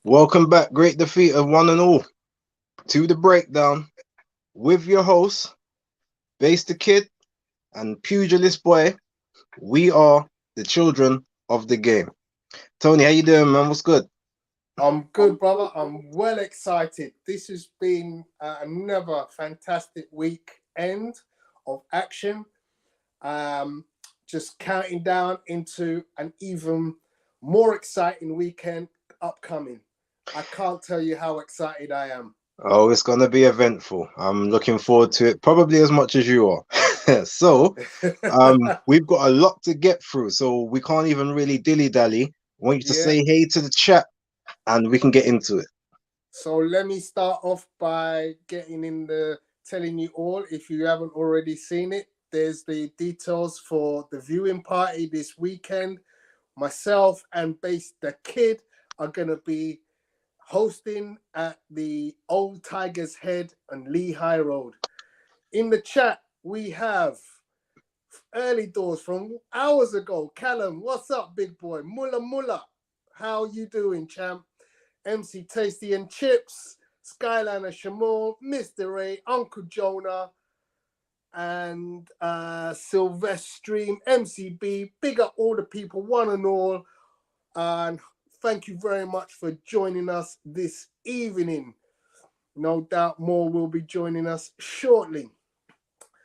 Welcome back, great defeat of one and all, to the breakdown with your hosts, Base the Kid and Pugilist Boy. We are the children of the game. Tony, how you doing, man? What's good? I'm good, brother. I'm well excited. This has been another fantastic weekend of action. Um, just counting down into an even more exciting weekend upcoming. I can't tell you how excited I am. Oh, it's gonna be eventful. I'm looking forward to it, probably as much as you are. So, we've got a lot to get through, so we can't even really dilly-dally. I want you to Yeah. say hey to the chat, and we can get into it. So let me start off by getting in the telling you all, if you haven't already seen it, there's the details for the viewing party this weekend. Myself and Base the Kid are gonna be hosting at the Old Tiger's Head on Lehigh Road. In the chat, we have early doors from hours ago. Callum, what's up, big boy? Mulla, how you doing, champ? MC Tasty and Chips, Skyliner Shamal, Mr. Ray, Uncle Jonah, and Sylvestream, MCB. Big up all the people, one and all. And thank you very much for joining us this evening. No doubt more will be joining us shortly.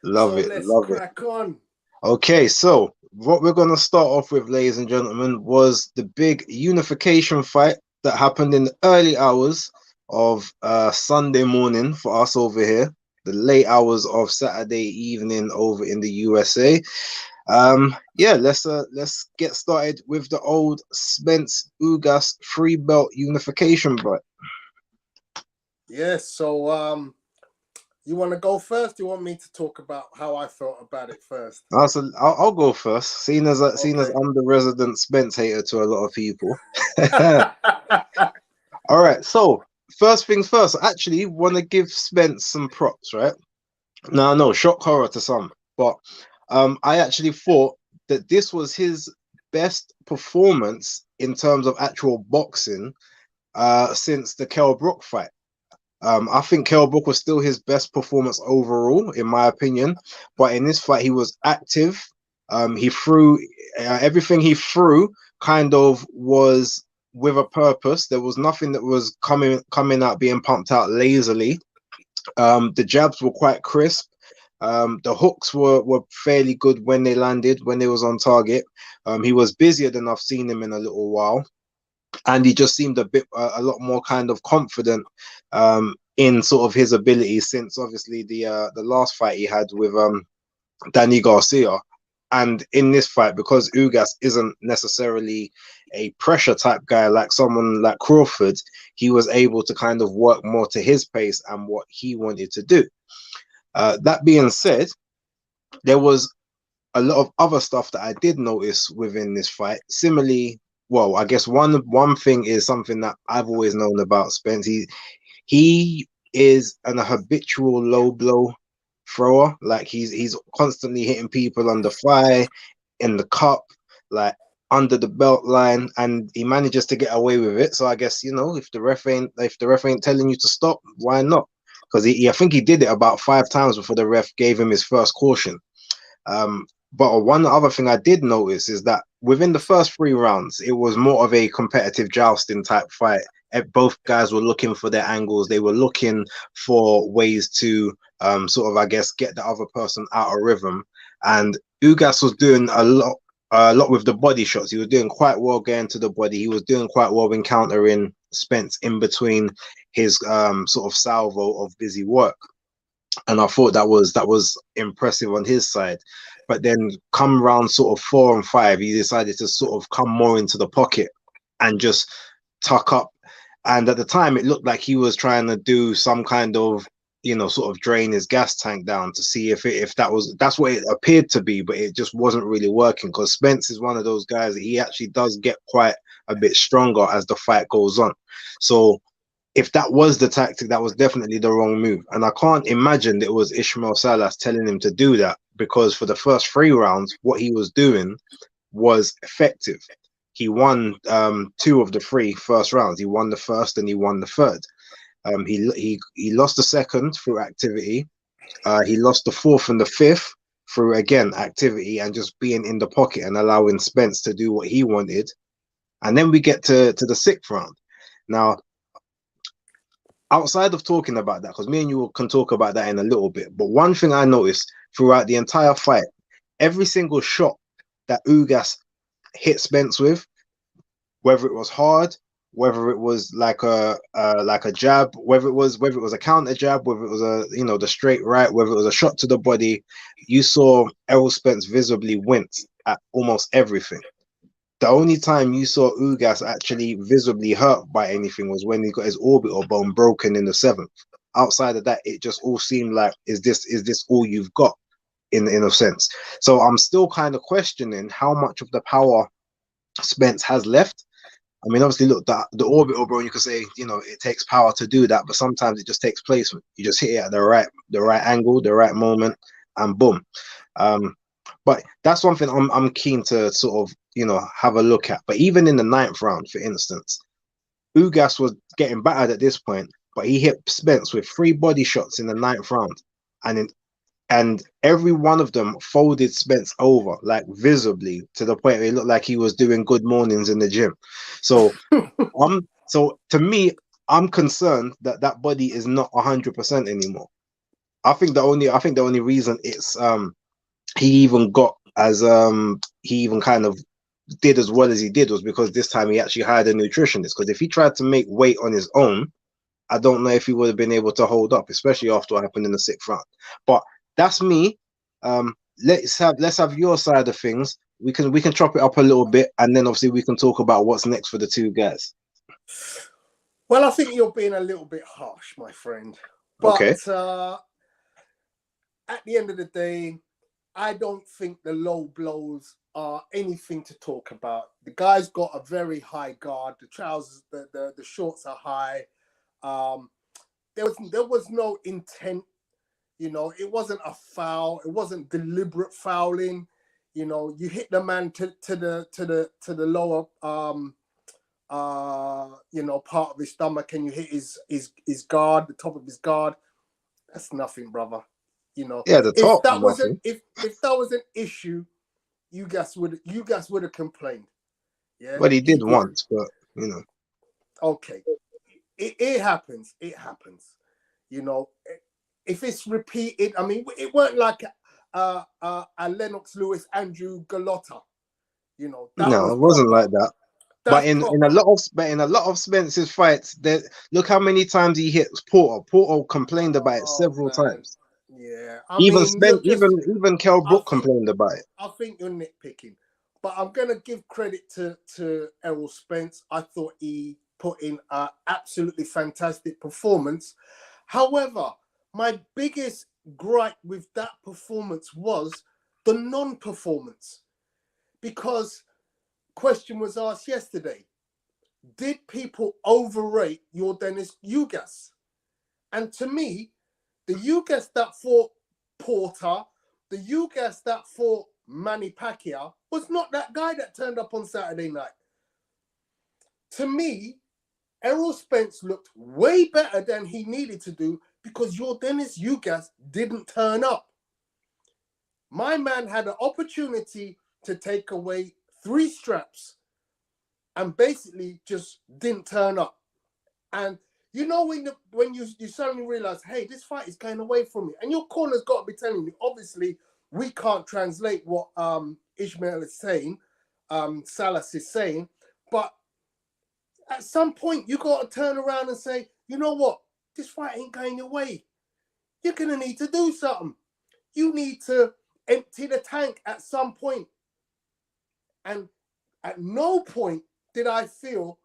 Love So it, let's love it. crack on. Okay, so what we're going to start off with, ladies and gentlemen, was the big unification fight that happened in the early hours of Sunday morning for us over here, the late hours of Saturday evening over in the USA. Yeah, let's get started with the old Spence Ugas free belt unification fight. Yes, so you want to go first? You want me to talk about how I felt about it first? I'll go first, seeing as Okay. I'm the resident Spence hater to a lot of people. All right, so first things first, I actually want to give Spence some props, right? Now, no, shock horror to some, but I actually thought that this was his best performance in terms of actual boxing since the Kell Brook fight. I think Kell Brook was still his best performance overall, in my opinion, but in this fight he was active. He threw everything he threw kind of was with a purpose. There was nothing that was coming out being pumped out lazily. The jabs were quite crisp. The hooks were fairly good when they landed, when they was on target. He was busier than I've seen him in a little while, and he just seemed a lot more kind of confident in sort of his abilities since obviously the last fight he had with Danny Garcia. And in this fight, because Ugas isn't necessarily a pressure type guy like someone like Crawford, he was able to kind of work more to his pace and what he wanted to do. That being said, there was a lot of other stuff that I did notice within this fight. Similarly, well, I guess one thing is something that I've always known about Spence. He is an habitual low blow thrower. Like he's constantly hitting people on the thigh, in the cup, like under the belt line, and he manages to get away with it. So I guess if the ref ain't telling you to stop, why not? Because I think he did it about 5 times before the ref gave him his first caution. But one other thing I did notice is that within the first 3 rounds, it was more of a competitive jousting type fight. Both guys were looking for their angles. They were looking for ways to sort of, I guess, get the other person out of rhythm. And Ugas was doing a lot with the body shots. He was doing quite well getting to the body. He was doing quite well encountering Spence in between his sort of salvo of busy work. And I thought that was impressive on his side. But then come round sort of 4 and 5, he decided to sort of come more into the pocket and just tuck up. And at the time, it looked like he was trying to do some kind of, sort of drain his gas tank down to see if that's what it appeared to be, but it just wasn't really working because Spence is one of those guys that he actually does get quite a bit stronger as the fight goes on. So if that was the tactic, that was definitely the wrong move. And I can't imagine that it was Ishmael Salas telling him to do that, because for the first 3 rounds, what he was doing was effective. he won 2 of the 3 first rounds. He won the first and he won the third. He lost the second through activity. He lost the 4th and the 5th through, again, activity and just being in the pocket and allowing Spence to do what he wanted. And then we get to the 6th round. Now, outside of talking about that, because me and you can talk about that in a little bit, but one thing I noticed throughout the entire fight, every single shot that Ugas hit Spence with, whether it was hard, whether it was like a jab, whether it was a counter jab, whether it was the straight right, whether it was a shot to the body, you saw Errol Spence visibly wince at almost everything. The only time you saw Ugas actually visibly hurt by anything was when he got his orbital bone broken in the 7th. Outside of that, it just all seemed like, is this all you've got in a sense? So I'm still kind of questioning how much of the power Spence has left. I mean, obviously, look, the orbital bone, you could say, it takes power to do that, but sometimes it just takes placement. You just hit it at the right angle, the right moment, and boom. But that's one thing I'm keen to sort of, have a look at. But even in the 9th round, for instance, Ugas was getting battered at this point, but he hit Spence with 3 body shots in the 9th round, and every one of them folded Spence over, like visibly, to the point where it looked like he was doing good mornings in the gym. So, so to me, I'm concerned that body is not 100% anymore. I think the only reason it's he even kind of did as well as he did was because this time he actually hired a nutritionist. Because if he tried to make weight on his own, I don't know if he would have been able to hold up, especially after what happened in the 6th round. But that's me. Let's have your side of things. We can chop it up a little bit, and then obviously we can talk about what's next for the 2 guys. Well, I think you're being a little bit harsh, my friend. But okay. At the end of the day, I don't think the low blows are anything to talk about. The guy's got a very high guard. The trousers, the shorts are high. There was no intent. It wasn't a foul. It wasn't deliberate fouling. You hit the man to the lower part of his stomach, and you hit his guard, the top of his guard. That's nothing, brother. Yeah, the top. If that was an issue, you guys would have complained. Yeah. But he did once, but Okay. It happens. It happens. If it's repeated, I mean, it weren't like a Lennox Lewis, Andrew Gallotta. No, it wasn't like that. But in a lot of Spence's fights, look how many times he hit Porter. Porter complained about it several times. Yeah, even Kell Brook complained about it. I think you're nitpicking, but I'm gonna give credit to Errol Spence. I thought he put in an absolutely fantastic performance. However, my biggest gripe with that performance was the non-performance, because question was asked yesterday: did people overrate your Dennis Ugas? And to me, the Ugas that fought Porter, the Ugas that fought Manny Pacquiao was not that guy that turned up on Saturday night. To me, Errol Spence looked way better than he needed to do because your Dennis Ugas didn't turn up. My man had an opportunity to take away 3 straps and basically just didn't turn up. And when you suddenly realize, hey, this fight is going away from me, and your corner's got to be telling you, obviously, we can't translate what Ishmael is saying, Salas is saying, but at some point, you got to turn around and say, you know what? This fight ain't going your way. You're going to need to do something. You need to empty the tank at some point. And at no point did I feel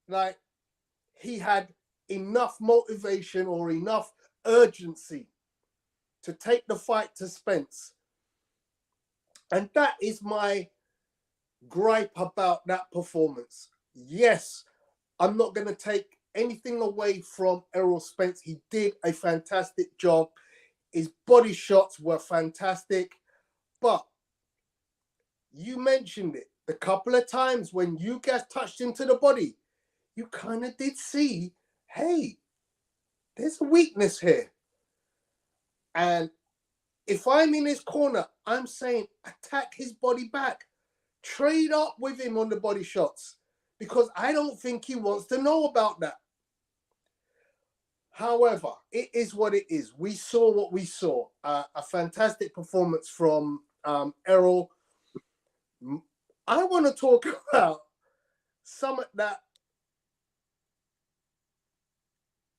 like he had enough motivation or enough urgency to take the fight to Spence. And that is my gripe about that performance. Yes, I'm not going to take anything away from Errol Spence. He did a fantastic job. His body shots were fantastic. But you mentioned it. the couple of times when Ugas touched him to the body, you kind of did see, hey, there's a weakness here. And if I'm in his corner, I'm saying attack his body back. Trade up with him on the body shots, because I don't think he wants to know about that. However, it is what it is. We saw what we saw. A fantastic performance from Errol. I want to talk about some of that.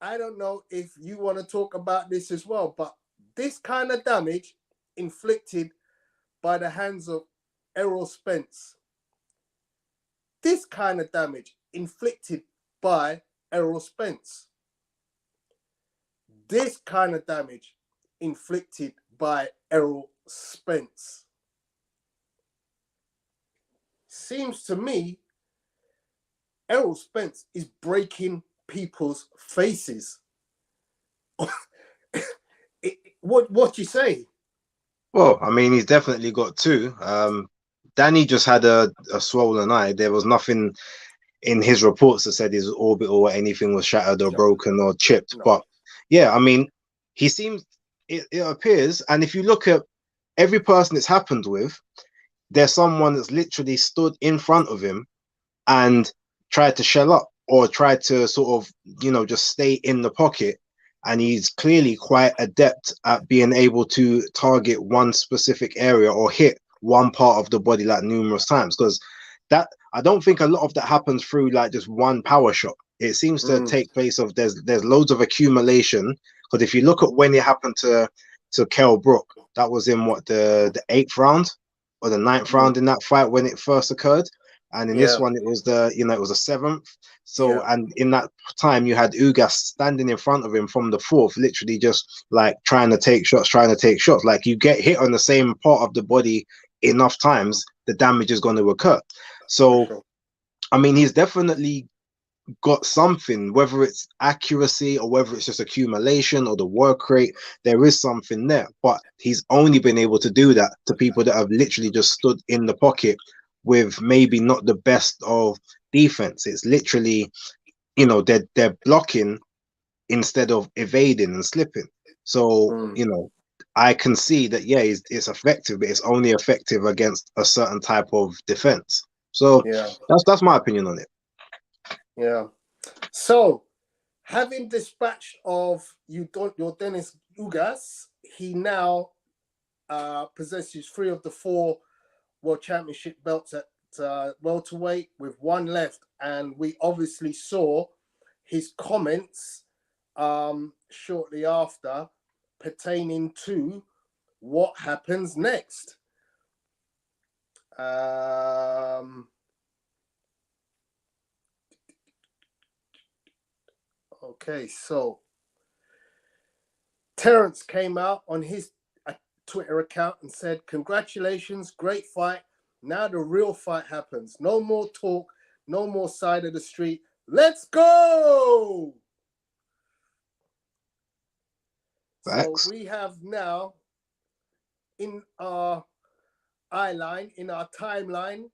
I don't know if you want to talk about this as well, but this kind of damage inflicted by the hands of Errol Spence. This kind of damage inflicted by Errol Spence. This kind of damage inflicted by Errol Spence. Seems to me Errol Spence is breaking people's faces. What you say? Well, I mean, he's definitely got two. Danny just had a swollen eye. There was nothing in his reports that said his orbital or anything was shattered or broken or chipped. No. But yeah, I mean, he seems, it appears, and if you look at every person it's happened with, there's someone that's literally stood in front of him and tried to shell up or tried to sort of, you know, just stay in the pocket. And he's clearly quite adept at being able to target one specific area or hit one part of the body like numerous times. Because that, I don't think a lot of that happens through like just one power shot. It seems to take place of there's loads of accumulation. Because if you look at when it happened to Kell Brook, that was in what, the 8th round or the 9th round in that fight when it first occurred. And in this one, it was the, you know, it was the 7th. So, and in that time, you had Ugas standing in front of him from the 4th, literally just like trying to take shots. Like you get hit on the same part of the body enough times, the damage is going to occur. So, I mean, he's definitely got something, whether it's accuracy or whether it's just accumulation or the work rate, there is something there. But he's only been able to do that to people that have literally just stood in the pocket with maybe not the best of defense. It's literally, you know, they're blocking instead of evading and slipping. So, you know, I can see that, yeah, it's effective, but it's only effective against a certain type of defense. So that's my opinion on it. Yeah. So, having dispatched of your Dennis Ugas, he now possesses 3 of the 4 World Championship belts at welterweight with 1 left, and we obviously saw his comments shortly after pertaining to what happens next. Okay, so Terence came out on his Twitter account and said, "Congratulations, great fight. Now the real fight happens. No more talk, no more side of the street. Let's go!" Facts. So we have now in our eye line, in our timeline,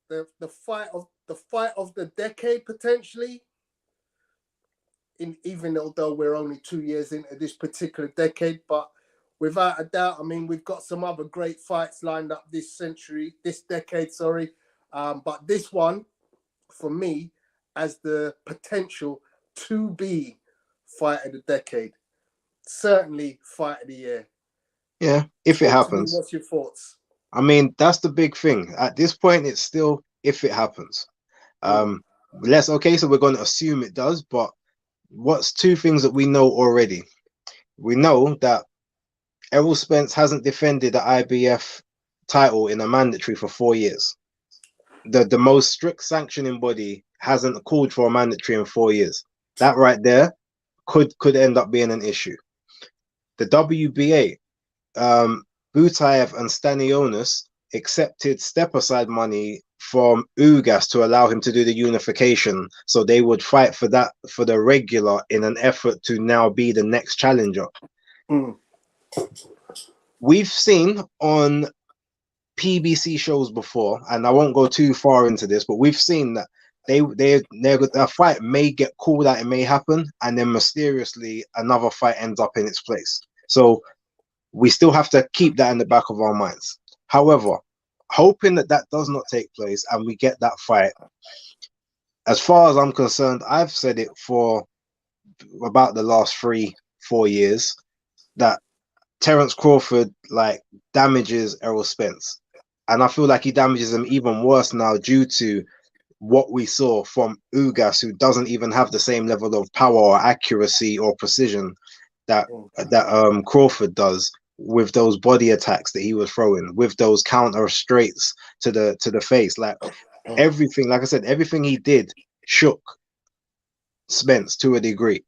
the fight of the decade potentially. Even though we're only 2 years into this particular decade, but without a doubt, I mean, we've got some other great fights lined up this decade, sorry. But this one, for me, has the potential to be fight of the decade. Certainly fight of the year. Yeah, if it happens. What's your thoughts? I mean, that's the big thing. At this point, it's still if it happens. So we're going to assume it does, but what's 2 things that we know already? We know that Errol Spence hasn't defended the IBF title in a mandatory for 4 years. The most strict sanctioning body hasn't called for a mandatory in 4 years. That right there could end up being an issue. The WBA, Butaev and Stannions accepted step-aside money from Ugas to allow him to do the unification, so they would fight for that for the regular in an effort to now be the next challenger. We've seen on PBC shows before, and I won't go too far into this, but we've seen that a fight may get called out, it may happen, and then mysteriously another fight ends up in its place. So we still have to keep that in the back of our minds. However, hoping that that does not take place and we get that fight, as far as I'm concerned, I've said it for about the last 3-4 years that Terence Crawford like damages Errol Spence, and I feel like he damages him even worse now due to what we saw from Ugas, who doesn't even have the same level of power or accuracy or precision that Crawford does, with those body attacks that he was throwing, with those counter straights to the face. Like everything, like I said, everything he did shook Spence to a degree,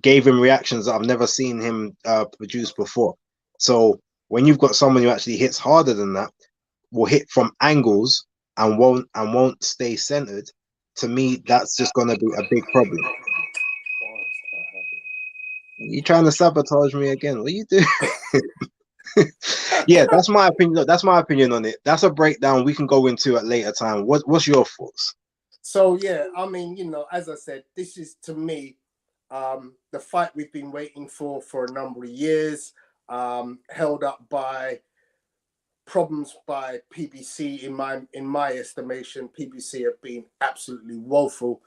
gave him reactions that I've never seen him produce before. So when you've got someone who actually hits harder than that, will hit from angles and won't stay centered, to me that's just going to be a big problem. You trying to sabotage me again? What are you doing? Yeah, that's my opinion. Look, that's my opinion on it. That's a breakdown we can go into at later time. What's your thoughts? So yeah, I mean, you know, as I said, this is to me the fight we've been waiting for a number of years, held up by problems by PBC. In my estimation, PBC have been absolutely woeful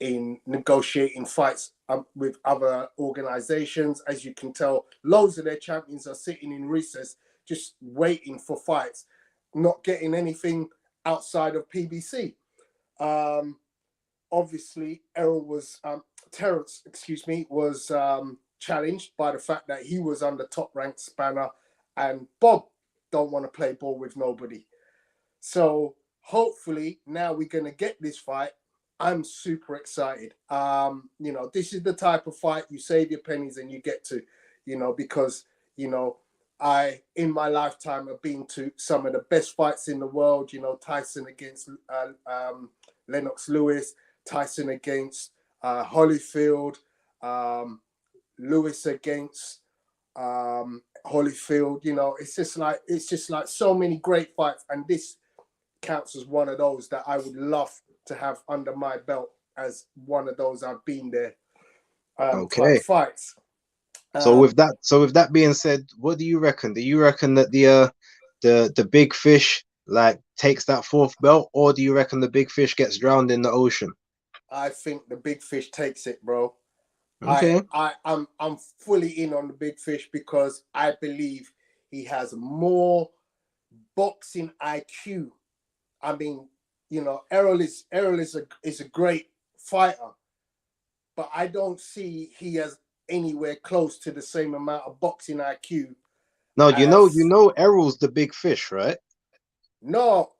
in negotiating fights with other organizations. As you can tell, loads of their champions are sitting in recess just waiting for fights, not getting anything outside of PBC. Obviously, Terence, was challenged by the fact that he was under top-ranked spanner, and Bob don't want to play ball with nobody. So hopefully now we're going to get this fight. I'm super excited. You know, this is the type of fight you save your pennies and you get to, you know, because, you know, I, in my lifetime, have been to some of the best fights in the world, you know, Tyson against Lennox Lewis, Tyson against Holyfield, Lewis against Holyfield. You know, it's just like so many great fights, and this counts as one of those that I would love to have under my belt as one of those I've been there Okay. fights. So with that being said, what do you reckon? Do you reckon that the big fish like takes that 4th belt, or do you reckon the big fish gets drowned in the ocean? I think the big fish takes it, bro. Okay. I'm fully in on the big fish because I believe he has more boxing IQ. I mean, you know, Errol is a great fighter, but I don't see he has anywhere close to the same amount of boxing IQ. No, you know Errol's the big fish, right? No,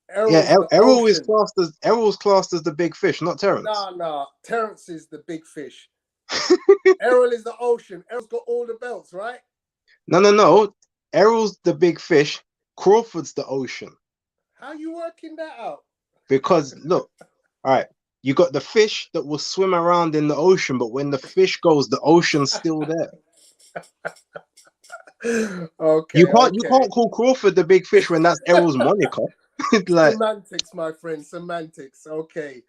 Errol's classed as the big fish, not Terence. No, Terence is the big fish. Errol is the ocean. Errol's got all the belts, right? No. Errol's the big fish. Crawford's the ocean. How are you working that out? Because look, all right, you got the fish that will swim around in the ocean, but when the fish goes, the ocean's still there. Okay. You can't call Crawford the big fish when that's Errol's moniker. Like, semantics, my friend, semantics. Okay.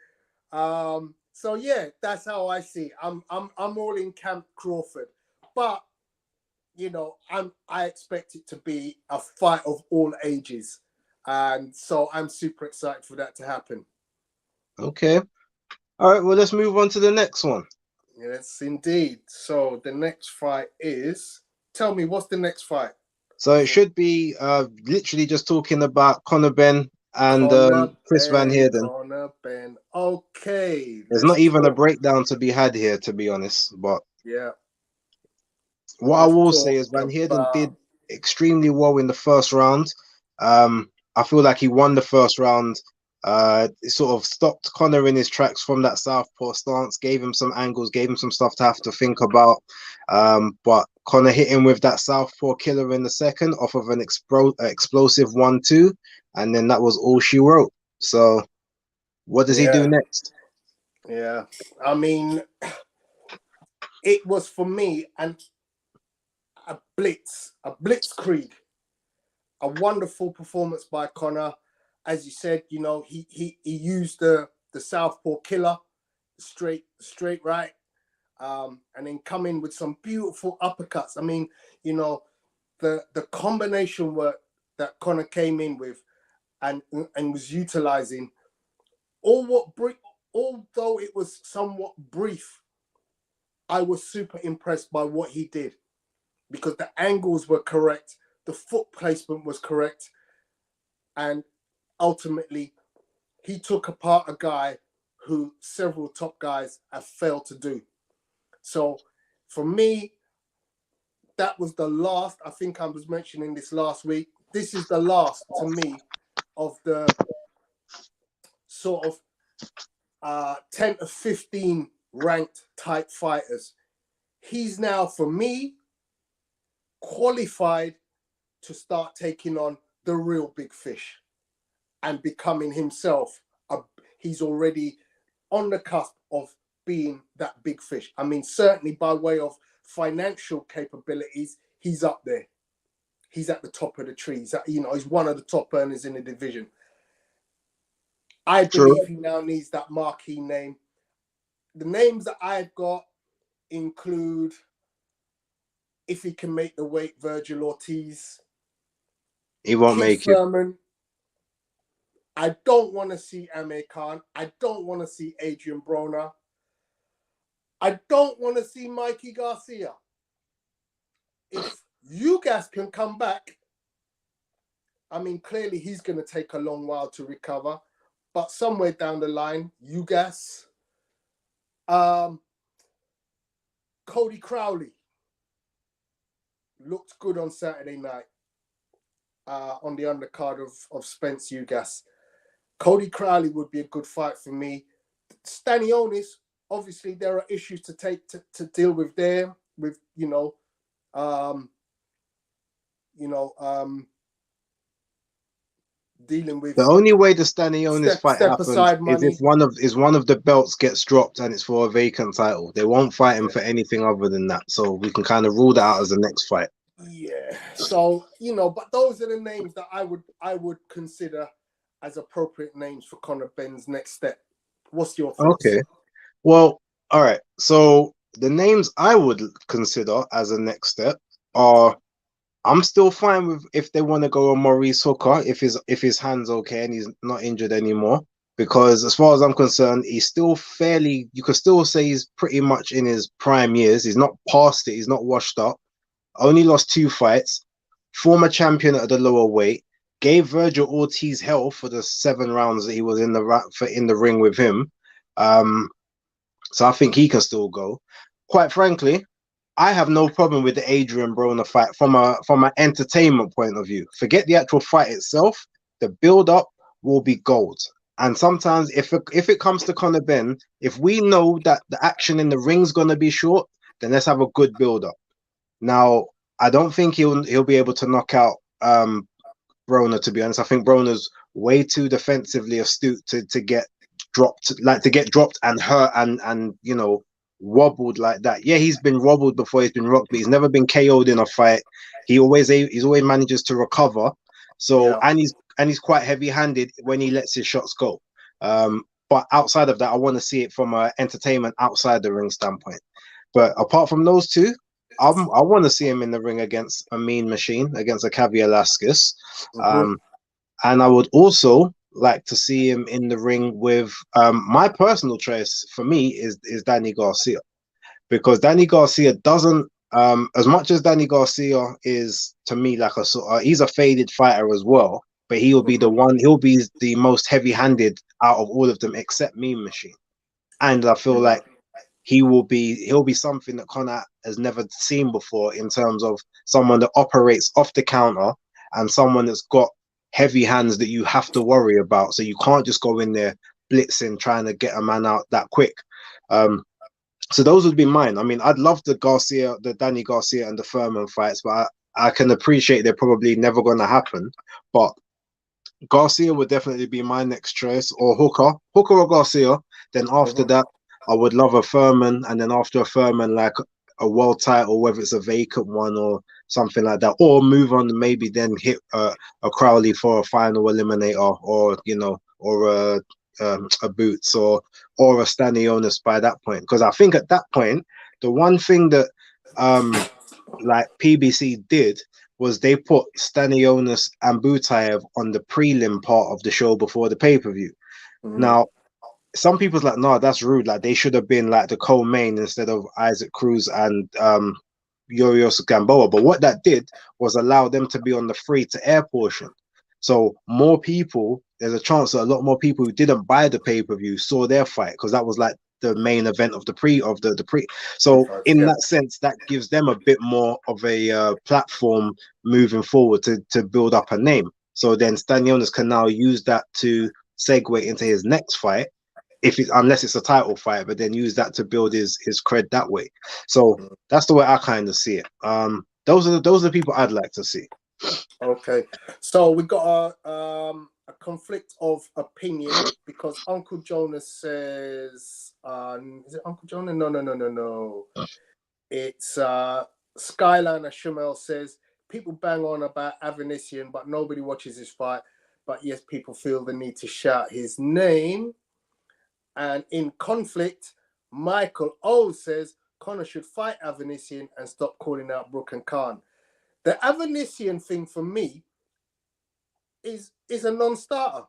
So yeah, that's how I see. I'm all in camp Crawford, but you know, I expect it to be a fight of all ages, and so I'm super excited for that to happen. Okay. All right. Well, let's move on to the next one. Yes, indeed. So the next fight is. Tell me, what's the next fight? So it should be literally just talking about Conor Benn and Chris Van Heerden. Conor Benn. Okay. There's not even a breakdown to be had here, to be honest. But yeah, what I will say is Van Heerden did extremely well in the first round. I feel like he won the first round. It sort of stopped Conor in his tracks from that southpaw stance, gave him some angles, gave him some stuff to have to think about. But Conor hit him with that southpaw killer in the second off of an explosive 1-2, and then that was all she wrote. So what does he do next? Yeah, I mean, it was for me a blitzkrieg. a wonderful performance by Conor. As you said, you know, he used the southpaw killer, straight right, and then come in with some beautiful uppercuts. I mean, you know, the combination work that Conor came in with and was utilizing, although it was somewhat brief, I was super impressed by what he did, because the angles were correct, the foot placement was correct, and ultimately he took apart a guy who several top guys have failed to do. So for me, that was the last. I think I was mentioning this last week. This is the last, to me, of the sort of 10 to 15 ranked type fighters. He's now, for me, qualified to start taking on the real big fish and becoming himself. He's already on the cusp of being that big fish. I mean, certainly by way of financial capabilities, he's up there. He's at the top of the tree. He's one of the top earners in the division. I believe he now needs that marquee name. The names that I've got include, if he can make the weight, Virgil Ortiz. He won't make it. I don't want to see Amir Khan. I don't want to see Adrian Broner. I don't want to see Mikey Garcia. If Ugas can come back, I mean, clearly he's going to take a long while to recover. But somewhere down the line, Ugas, Cody Crowley looked good on Saturday night on the undercard of Spence Ugas. Cody Crowley would be a good fight for me. Stannions, obviously there are issues to deal with there, with dealing with. The only way the Stannions fight happens is if one of the belts gets dropped and it's for a vacant title. They won't fight him for anything other than that. So we can kind of rule that out as the next fight. Yeah. So, but those are the names that I would consider as appropriate names for Conor Benn's next step. What's your thoughts? Okay. Well, all right. So the names I would consider as a next step are, I'm still fine with if they want to go on Maurice Hooker, if his hand's okay and he's not injured anymore. Because as far as I'm concerned, he's still fairly, you could still say he's pretty much in his prime years. He's not past it. He's not washed up. Only lost 2 fights. Former champion at the lower weight. Gave Virgil Ortiz hell for the 7 rounds that he was in the ring with him. So I think he can still go. Quite frankly, I have no problem with the Adrian Broner fight from an entertainment point of view. Forget the actual fight itself. The build-up will be gold. And sometimes if it comes to Conor Benn, if we know that the action in the ring's going to be short, then let's have a good build-up. Now, I don't think he'll be able to knock out Broner, to be honest. I think Broner's way too defensively astute to get dropped, and hurt and wobbled like that. Yeah, he's been wobbled before, he's been rocked, but he's never been KO'd in a fight. He's always manages to recover. So yeah. and he's quite heavy-handed when he lets his shots go. But outside of that, I want to see it from an entertainment outside the ring standpoint. But apart from those two, I want to see him in the ring against a mean machine, against a Caviar Laskus. And I would also like to see him in the ring with my personal choice for me is Danny Garcia, because Danny Garcia doesn't as much as Danny Garcia is to me like he's a faded fighter as well, but he'll be the most heavy-handed out of all of them except Mean Machine. And I feel like he'll be something that Conor has never seen before, in terms of someone that operates off the counter and someone that's got heavy hands that you have to worry about. So you can't just go in there blitzing, trying to get a man out that quick. So those would be mine. I mean, I'd love the Danny Garcia and the Furman fights, but I can appreciate they're probably never going to happen. But Garcia would definitely be my next choice, or Hooker or Garcia. Then after that, I would love a Furman, and then after a Furman, like a world title, whether it's a vacant one or something like that, or move on and maybe then hit a Crowley for a final eliminator, or a Boots or a Stannions by that point. Because I think at that point, the one thing that like PBC did was they put Stannions and Butaev on the prelim part of the show before the pay-per-view. Now, some people's like, no, that's rude. Like, they should have been like the co-main instead of Isaac Cruz and Yurios Gamboa. But what that did was allow them to be on the free-to-air portion. So more people, there's a chance that a lot more people who didn't buy the pay-per-view saw their fight, because that was like the main event of the pre. So in that sense, that gives them a bit more of a platform moving forward to build up a name. So then Stanionis can now use that to segue into his next fight, unless it's a title fight, but then use that to build his cred that way. So that's the way I kind of see it. Those are the people I'd like to see. Okay, so we got a conflict of opinion, because Uncle Jonas says, is it Uncle Jonas? No. It's Skyliner Shamel says, people bang on about Avanesian, but nobody watches his fight. But yes, people feel the need to shout his name. And in conflict, Michael O says Conor should fight Avanesian and stop calling out Brook and Khan. The Avanesian thing for me is a non-starter.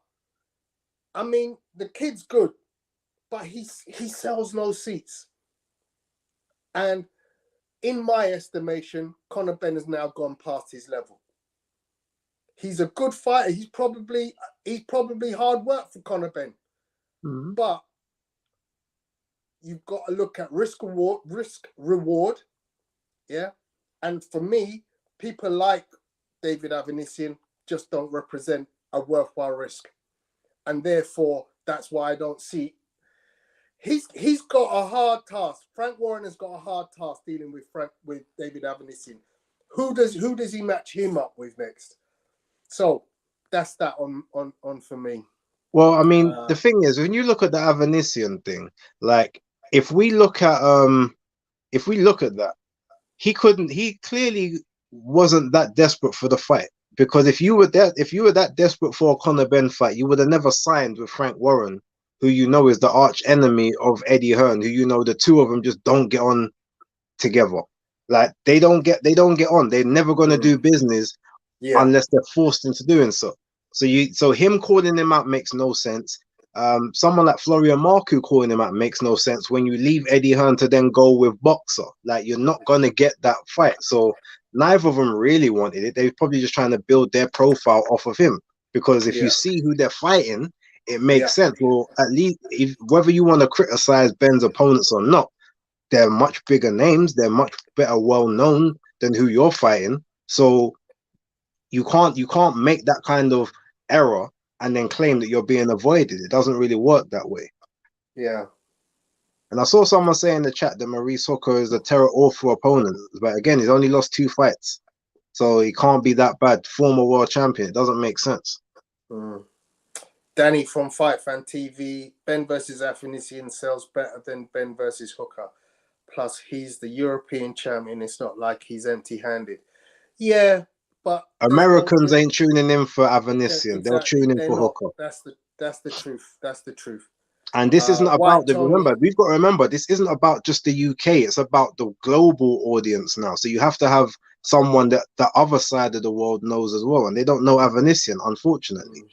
I mean, the kid's good, but he sells no seats. And in my estimation, Conor Benn has now gone past his level. He's a good fighter. He's probably hard work for Conor Benn. But you've got to look at risk reward. Yeah. And for me, people like David Avanesian just don't represent a worthwhile risk. And therefore, that's why I don't see. He's got a hard task. Frank Warren has got a hard task dealing with David Avanesian. Who does he match him up with next? So that's that on for me. Well, I mean, the thing is, when you look at the Avanesian thing, like if we look at that, he clearly wasn't that desperate for the fight, because if you were that desperate for a Conor Benn fight, you would have never signed with Frank Warren, who you know is the arch enemy of Eddie Hearn, who you know the two of them just don't get on together. Like they don't get on. They're never gonna do business unless they're forced into doing so. So him calling him out makes no sense. Someone like Florian Marku calling him out makes no sense when you leave Eddie Hearn to then go with Boxer. Like, you're not gonna get that fight. So neither of them really wanted it. They're probably just trying to build their profile off of him, because if you see who they're fighting, it makes sense. Well, at least whether you want to criticize Ben's opponents or not, they're much bigger names. They're much better well known than who you're fighting. So you can't make that kind of error and then claim that you're being avoided. It doesn't really work that way. Yeah. And I saw someone say in the chat that Maurice Hooker is a awful opponent. But again, he's only lost 2 fights. So he can't be that bad. Former world champion. It doesn't make sense. Danny from Fight Fan TV, Benn versus Afanesian sells better than Benn versus Hooker. Plus, he's the European champion. It's not like he's empty-handed. Yeah, but Americans ain't tuning in for Avanesian. They'll tune in for Hooker. That's the truth. That's the truth. And this isn't about we've got to remember, this isn't about just the UK. It's about the global audience now. So you have to have someone that the other side of the world knows as well. And they don't know Avanesian, unfortunately.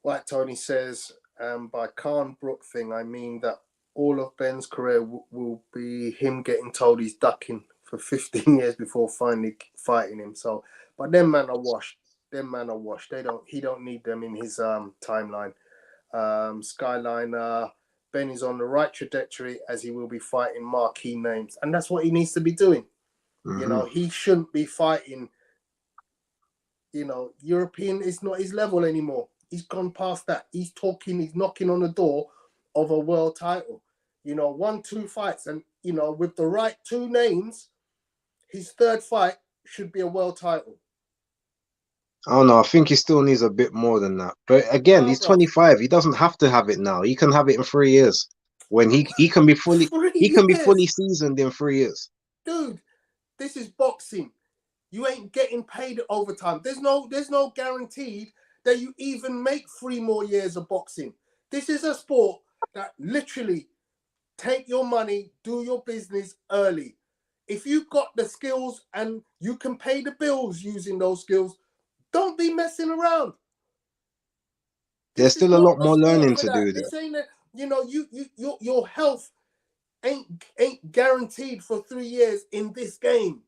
Like Tony says, by Khan Brook thing, I mean that all of Ben's career will be him getting told he's ducking for 15 years before finally fighting him. So, but them man are washed. He don't need them in his timeline. Skyliner, Ben is on the right trajectory, as he will be fighting marquee names, and that's what he needs to be doing. You know, he shouldn't be fighting. You know, European is not his level anymore. He's gone past that. He's knocking on the door of a world title. You know, 1-2 fights, and you know, with the right 2 names, his 3rd fight should be a world title. I don't know. I think he still needs a bit more than that. But again, he's 25. He doesn't have to have it now. He can have it in 3 years. when he can be fully 3 years. seasoned in 3 years. Dude, this is boxing. You ain't getting paid overtime. There's no guaranteed that you even make 3 more years of boxing. This is a sport that literally take your money, do your business early. If you've got the skills and you can pay the bills using those skills, don't be messing around. There's still a lot more learning to do there. This ain't a, your health ain't guaranteed for 3 years in this game.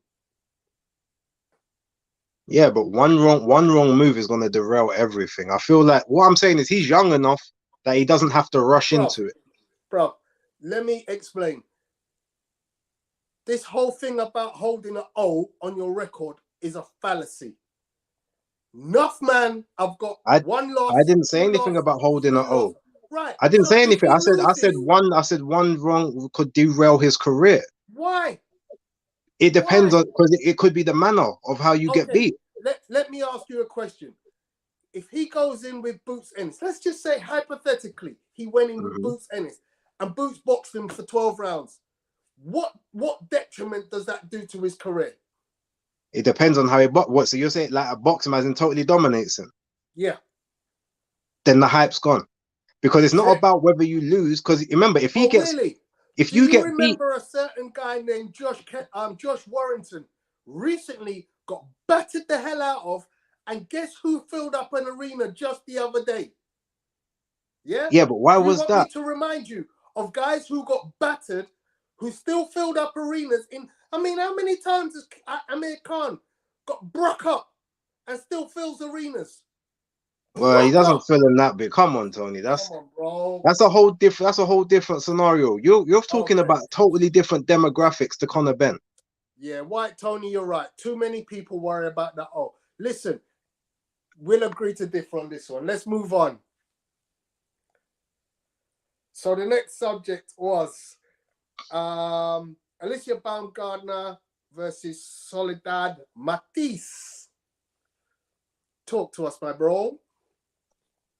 Yeah, but one wrong move is going to derail everything. I feel like what I'm saying is he's young enough that he doesn't have to rush into it. Bro, let me explain. This whole thing about holding an O on your record is a fallacy. Enough, man. I've got one loss. I didn't say anything about holding an O. Right. I didn't say anything. I said one wrong could derail his career. Why? It depends on, because it could be the manner of how you get beat. Let me ask you a question. If he goes in with Boots Ennis, let's just say hypothetically he went in with Boots Ennis and Boots boxed him for 12 rounds. What detriment does that do to his career? It depends on how he box. What? So you're saying like a boxer as in totally dominates him? Yeah. Then the hype's gone, because it's not about whether you lose. Because remember, if he gets, really? if you get beat, remember a certain guy named Josh Warrington recently got battered the hell out of, and guess who filled up an arena just the other day? Yeah. Yeah, but why was that? You want me to remind you of guys who got battered, who still filled up arenas in. I mean, how many times has Amir Khan got broke up and still fills arenas? Well, he doesn't fill in that bit. Come on, Tony. That's a whole different scenario. You're talking about totally different demographics to Conor Benn. Yeah, Whyte, Tony, you're right. Too many people worry about that. Oh, listen, we'll agree to differ on this one. Let's move on. So the next subject was Alicia Baumgardner versus Soledad Matthysse. Talk to us, my bro.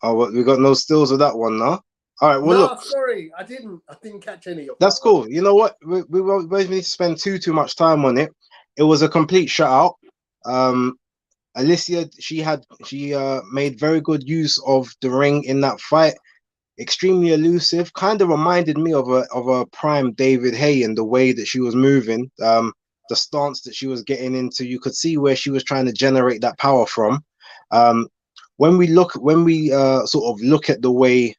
Oh, well, we got no stills of that one now. All right, well, look. Sorry, I didn't catch any of that. That's cool. You know what? We won't need to spend too much time on it. It was a complete shutout. Alicia, she made very good use of the ring in that fight. Extremely elusive. Kind of reminded me of a prime David Haye in the way that she was moving. The stance that she was getting into, you could see where she was trying to generate that power from. When we sort of look at the way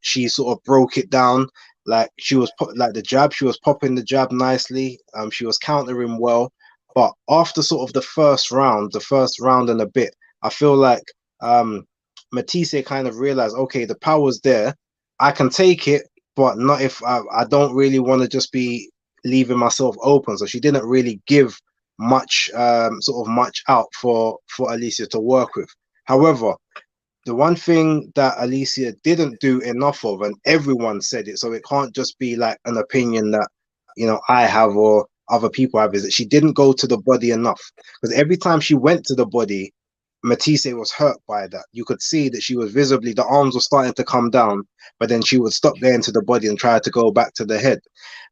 she sort of broke it down, like she was the jab, she was popping the jab nicely. She was countering well, but after sort of the first round and a bit, I feel like Matthysse kind of realized, okay, the power's there, I can take it, but not if I don't really want to just be leaving myself open. So she didn't really give much much out for Alicia to work with. However, the one thing that Alicia didn't do enough of, and everyone said it, so it can't just be like an opinion that, you know, I have or other people have, is that she didn't go to the body enough. Because every time she went to the body, Matthysse was hurt by that. You could see that she was visibly, the arms were starting to come down, but then she would stop going to the body and try to go back to the head.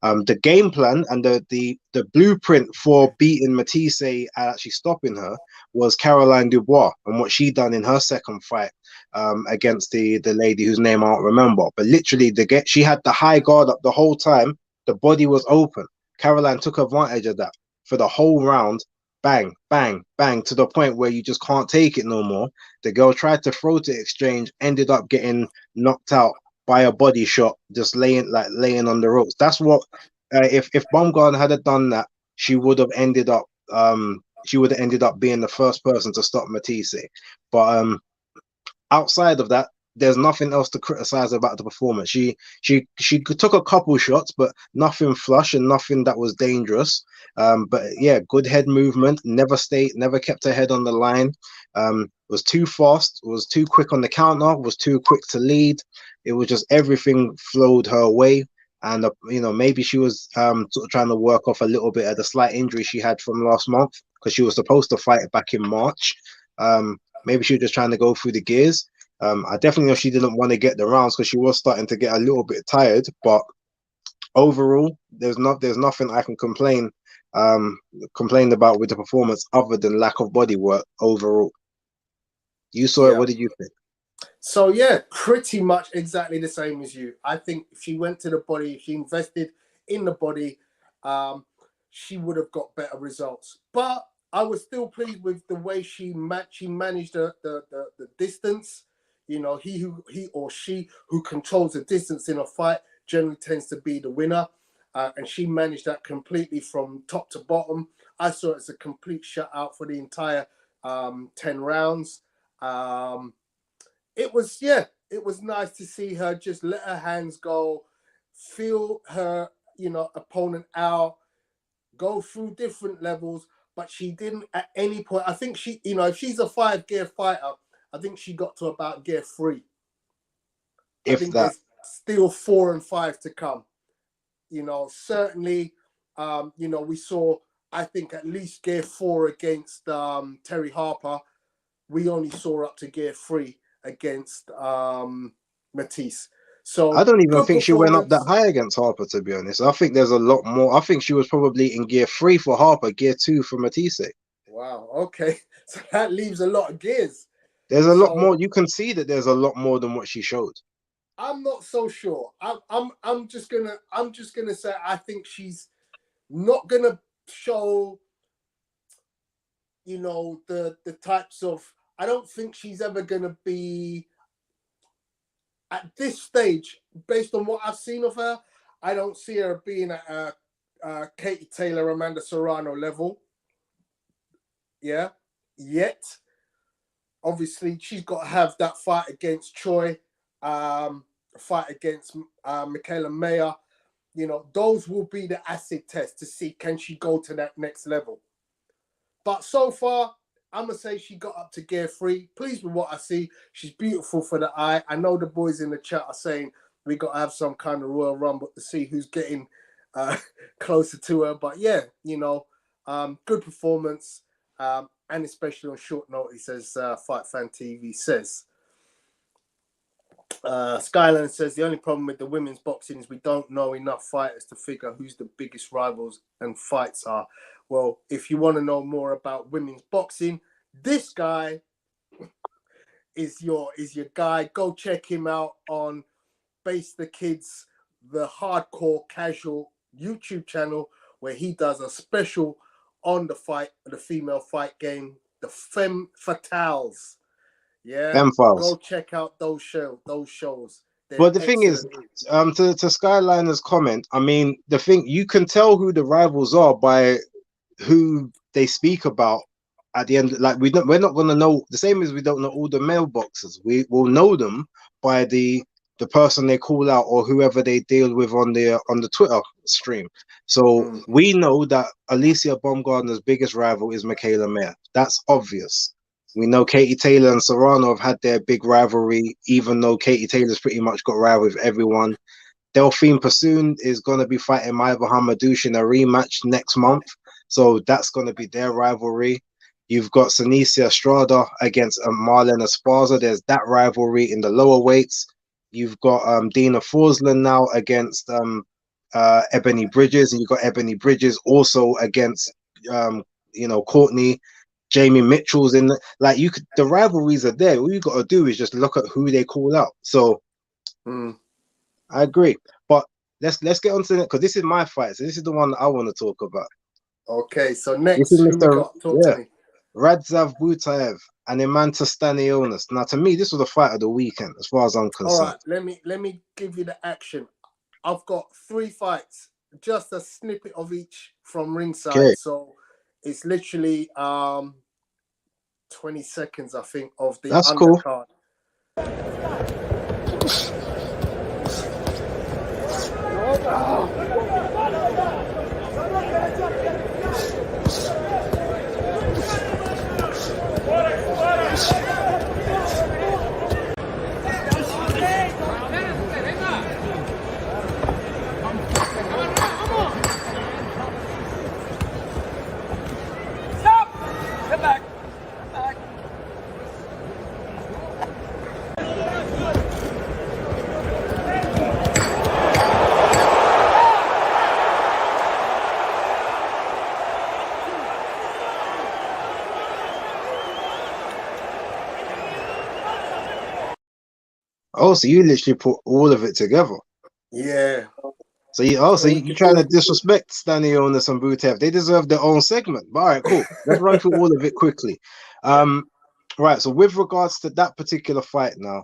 The game plan and the blueprint for beating Matthysse and actually stopping her was Caroline Dubois and what she done in her second fight against the lady whose name I don't remember. But literally, she had the high guard up the whole time. The body was open. Caroline took advantage of that for the whole round. Bang, bang, bang, to the point where you just can't take it no more. The girl tried to throw to exchange, ended up getting knocked out by a body shot, just laying on the ropes. That's what if Baumgardner had done that, she would have ended up being the first person to stop Matthysse. But outside of that, there's nothing else to criticize about the performance. She took a couple shots, but nothing flush and nothing that was dangerous. But yeah, good head movement. Never kept her head on the line. Was too fast. Was too quick on the counter. Was too quick to lead. It was just everything flowed her way. And you know, maybe she was sort of trying to work off a little bit of the slight injury she had from last month, because she was supposed to fight back in March. Maybe she was just trying to go through the gears. I definitely know she didn't want to get the rounds because she was starting to get a little bit tired, but overall, there's nothing I can complain about with the performance other than lack of body work overall. You saw it. What did you think? So yeah, pretty much exactly the same as you. I think if she went to the body, if she invested in the body, she would have got better results. But I was still pleased with the way she managed the distance. You know, he or she who controls the distance in a fight generally tends to be the winner. And she managed that completely from top to bottom. I saw it as a complete shutout for the entire 10 rounds. It was nice to see her just let her hands go, feel her, opponent out, go through different levels, but she didn't at any point. I think she, if she's a 5-gear fighter, I think she got to about gear 3. I think there's still 4 and 5 to come. Certainly, we saw, I think, at least gear 4 against Terry Harper. We only saw up to gear 3 against Matthysse. So I don't even think she went up that high against Harper, to be honest. I think there's a lot more. I think she was probably in gear 3 for Harper, gear 2 for Matthysse. Wow. Okay. So that leaves a lot of gears. There's a lot more. You can see that there's a lot more than what she showed. I'm not so sure. I'm just gonna say I think she's not gonna show, the types of. I don't think she's ever gonna be at this stage, based on what I've seen of her. I don't see her being at a Katie Taylor, Amanda Serrano level. Yeah, yet. Obviously, she's got to have that fight against Choi, fight against Michaela Mayer. Those will be the acid test to see can she go to that next level. But so far, I'm going to say she got up to gear 3. Pleased with what I see. She's beautiful for the eye. I know the boys in the chat are saying we got to have some kind of Royal Rumble to see who's getting closer to her. But yeah, good performance. And especially on short notice, as Fight Fan TV says. Skyland says the only problem with the women's boxing is we don't know enough fighters to figure who's the biggest rivals and fights are. Well, if you want to know more about women's boxing, this guy is your guy. Go check him out on Base the Kids, the hardcore casual YouTube channel, where he does a special on the female fight game, the Femme Fatales. Yeah, go check out those shows. But the thing is, to Skyliner's comment, I mean, the thing, you can tell who the rivals are by who they speak about at the end. Like, we're not going to know, the same as we don't know all the male boxers. We will know them by the person they call out or whoever they deal with on the Twitter stream. So we know that Alicia Baumgardner's biggest rival is Michaela Mayer. That's obvious. We know Katie Taylor and Serrano have had their big rivalry, even though Katie Taylor's pretty much got rival with everyone. Delphine Pursoon is going to be fighting Maya Hamadouche in a rematch next month. So that's going to be their rivalry. You've got Senicia Estrada against Marlena Esparza. There's that rivalry in the lower weights. You've got Dina Forsland now against Ebony Bridges, and you've got Ebony Bridges also against Courtney. Jamie Mitchell's in the rivalries are there. All you got to do is just look at who they call out. So I agree, but let's get on to it, because this is my fight. So this is the one that I want to talk about. Okay, so next, who we got? Talk to me. Radzav Butaev and Imanta Stanionis. Now, to me, this was the fight of the weekend, as far as I'm concerned. All right, let me give you the action. I've got 3 fights, just a snippet of each from ringside. Okay. So it's literally 20 seconds, I think, of the undercard. so you literally put all of it together. Yeah. So you're trying to disrespect Stannions and Butaev. They deserve their own segment. But all right, cool. Let's run through all of it quickly. Right. So with regards to that particular fight now,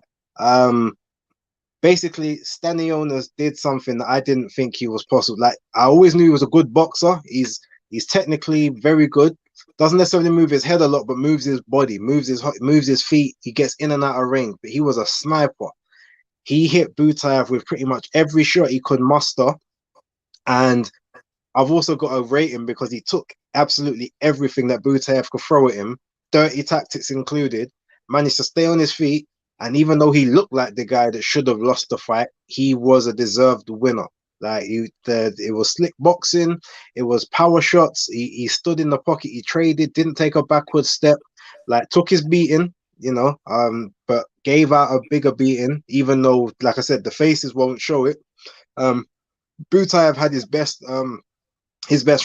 basically Stannions did something that I didn't think he was possible. Like I always knew he was a good boxer. He's technically very good. Doesn't necessarily move his head a lot, but moves his body, moves his feet. He gets in and out of range. But he was a sniper. He hit Butaev with pretty much every shot he could muster. And I've also got to rate him because he took absolutely everything that Butaev could throw at him, dirty tactics included, managed to stay on his feet. And even though he looked like the guy that should have lost the fight, he was a deserved winner. Like it was slick boxing, it was power shots. He stood in the pocket, he traded, didn't take a backward step, like took his beating, but gave out a bigger beating, even though, like I said, the faces won't show it. Butaev had his best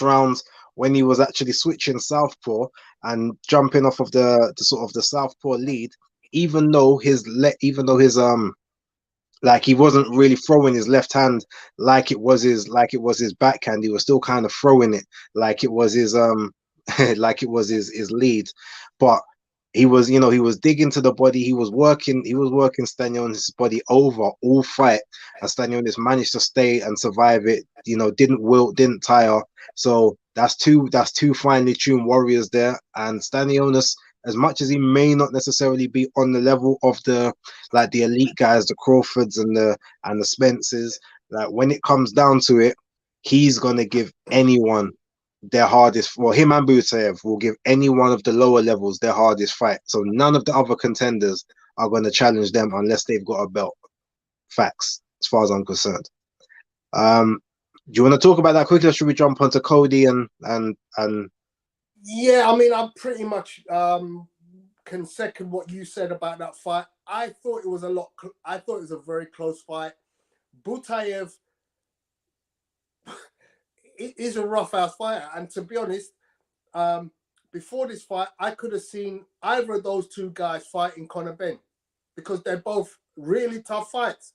rounds when he was actually switching southpaw and jumping off of the sort of the southpaw lead, even though his like he wasn't really throwing his left hand like it was his backhand. He was still kind of throwing it like it was his like it was his lead, but he was digging to the body. He was working Stannions' body over all fight, and Stannions managed to stay and survive it. Didn't wilt, didn't tire. So that's two finely tuned warriors there. And Stannions, as much as he may not necessarily be on the level of the elite guys, the Crawfords and the Spences, like when it comes down to it, he's gonna give anyone their hardest. Well, him and Butaev will give any one of the lower levels their hardest fight. So none of the other contenders are going to challenge them unless they've got a belt. Facts, as far as I'm concerned. Do you want to talk about that quickly, or should we jump onto Cody and? Yeah, I mean, I pretty much can second what you said about that fight. I thought it was a very close fight. Butaev is a rough house fighter, and to be honest, before this fight, I could have seen either of those two guys fighting Conor Benn because they're both really tough fights.